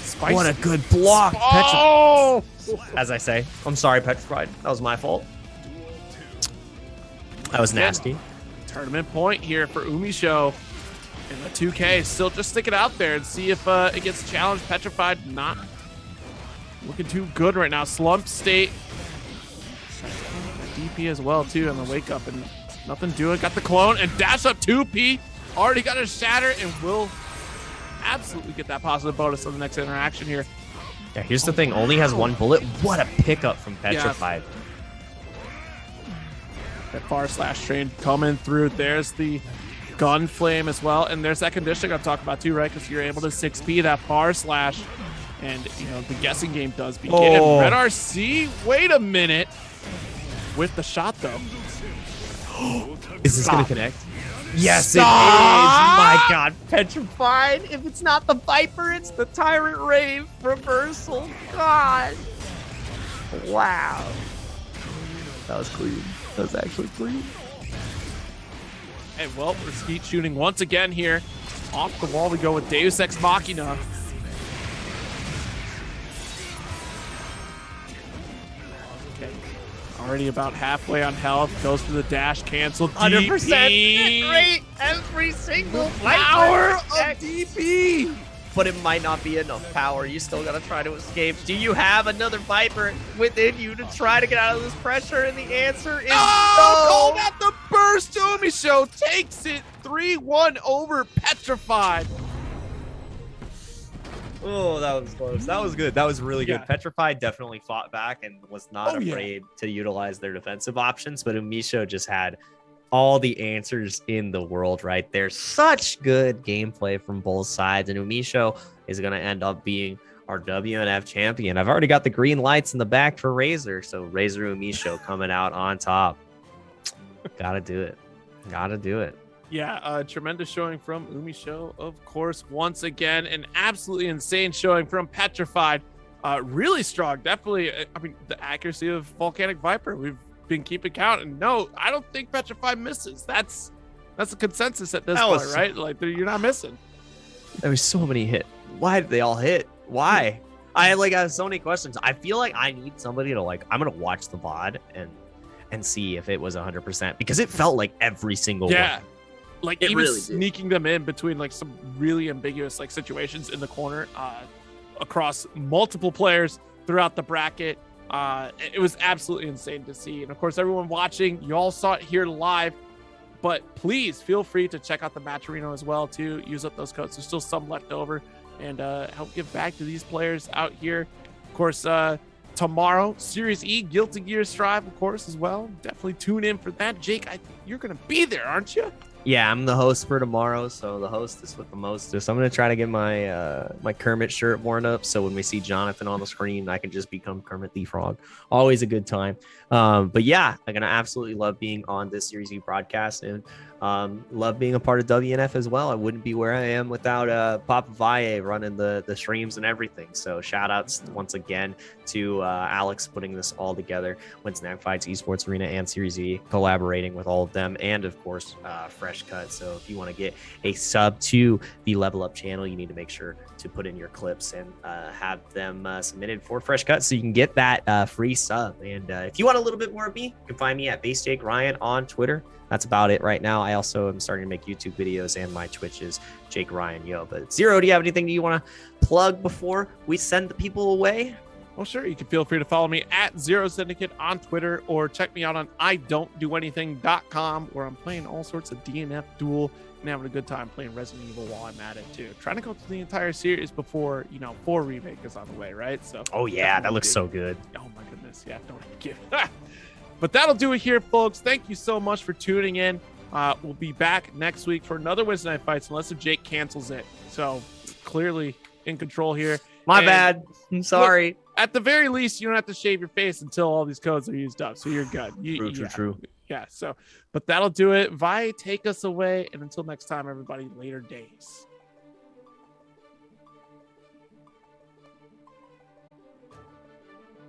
Spicy. What a good block. Oh! As I say, I'm sorry, Petrified. That was my fault. That was nasty. Tournament point here for Umisho. And the 2K still just stick it out there and see if it gets challenged. Petrified not looking too good right now. Slump state. DP as well, too, on the wake up. And nothing doing. Got the clone and dash up 2P. Already got a shatter and will absolutely get that positive bonus on the next interaction here. Yeah, here's the thing. Only has one bullet. What a pickup from Petrified. Yeah. That far slash train coming through. There's the gun flame as well. And there's that conditioning I'm talking about too, right? Because you're able to 6P that far slash. And, you know, the guessing game does begin. Oh. Red RC, wait a minute. With the shot, though. Is this going to connect? Yes, it is. My God, Petrified. If it's not the Viper, it's the Tyrant Rave reversal. God. Wow. That was clean. That was actually clean. And well, we're skeet shooting once again here. Off the wall we go with Deus Ex Machina. Already about halfway on health. Goes for the dash cancel. 100% hit rate. Every single power of DP. But it might not be enough power. You still got to try to escape. Do you have another Viper within you to try to get out of this pressure? And the answer is no. Called out the burst. Umisho takes it 3-1 over Petrified. Oh, that was close. That was good. That was really good. Petrified definitely fought back and was not afraid to utilize their defensive options, but Umisho just had all the answers in the world right there. Such good gameplay from both sides, and Umisho is going to end up being our WNF champion. I've already got the green lights in the back for Razor, so Razor Umisho coming out on top. Gotta do it. Gotta do it. Yeah, tremendous showing from Umisho, of course. Once again, an absolutely insane showing from Petrified. Really strong. Definitely, I mean, the accuracy of Volcanic Viper. We've been keeping count. And no, I don't think Petrified misses. That's a consensus at this point, right? Like, you're not missing. There was so many hits. Why did they all hit? Why? I have so many questions. I feel like I need somebody to, I'm going to watch the VOD and see if it was 100%, because it felt like every single one. Like, even really sneaking them in between some really ambiguous situations in the corner across multiple players throughout the bracket. It was absolutely insane to see. And of course, everyone watching, you all saw it here live, but please feel free to check out the Match Arena as well too. Use up those codes. There's still some left over, and help give back to these players out here. Of course, tomorrow, Series E, Guilty Gear Strive, of course, as well. Definitely tune in for that. Jake, you're going to be there, aren't you? Yeah, I'm the host for tomorrow, so the hostess with the mostest. I'm gonna try to get my my Kermit shirt worn up, so when we see Jonathan on the screen, I can just become Kermit the Frog. Always a good time. But yeah, I'm gonna absolutely love being on this Series E broadcast, and love being a part of WNF as well. I wouldn't be where I am without Papa Valle running the streams and everything. So shout outs once again to Alex putting this all together. Weds Night Fights, Esports Arena, and Series E, collaborating with all of them, and of course, Fresh Cut. So if you want to get a sub to the Level Up channel, you need to make sure to put in your clips and have them submitted for Fresh Cut, so you can get that free sub. And if you want a little bit more of me, you can find me at Base Jake Ryan on Twitter. That's about it right now. I also am starting to make YouTube videos, and my Twitch is Jake Ryan Yo. But Zero, do you have anything that you want to plug before we send the people away? Well, sure. You can feel free to follow me at Zero Syndicate on Twitter, or check me out on idon'tdoanything.com, where I'm playing all sorts of DNF duel and having a good time playing Resident Evil while I'm at it too. Trying to go through the entire series before 4 remake is on the way, right? So oh yeah, that looks so good. Oh my goodness, yeah, don't give. But that'll do it here, folks. Thank you so much for tuning in. We'll be back next week for another Weds Night Fights, unless if Jake cancels it. So clearly in control here. My bad. I'm sorry. Look, at the very least, you don't have to shave your face until all these codes are used up, so you're good. True. Yeah, so, but that'll do it. Vi, take us away, and until next time, everybody, later days.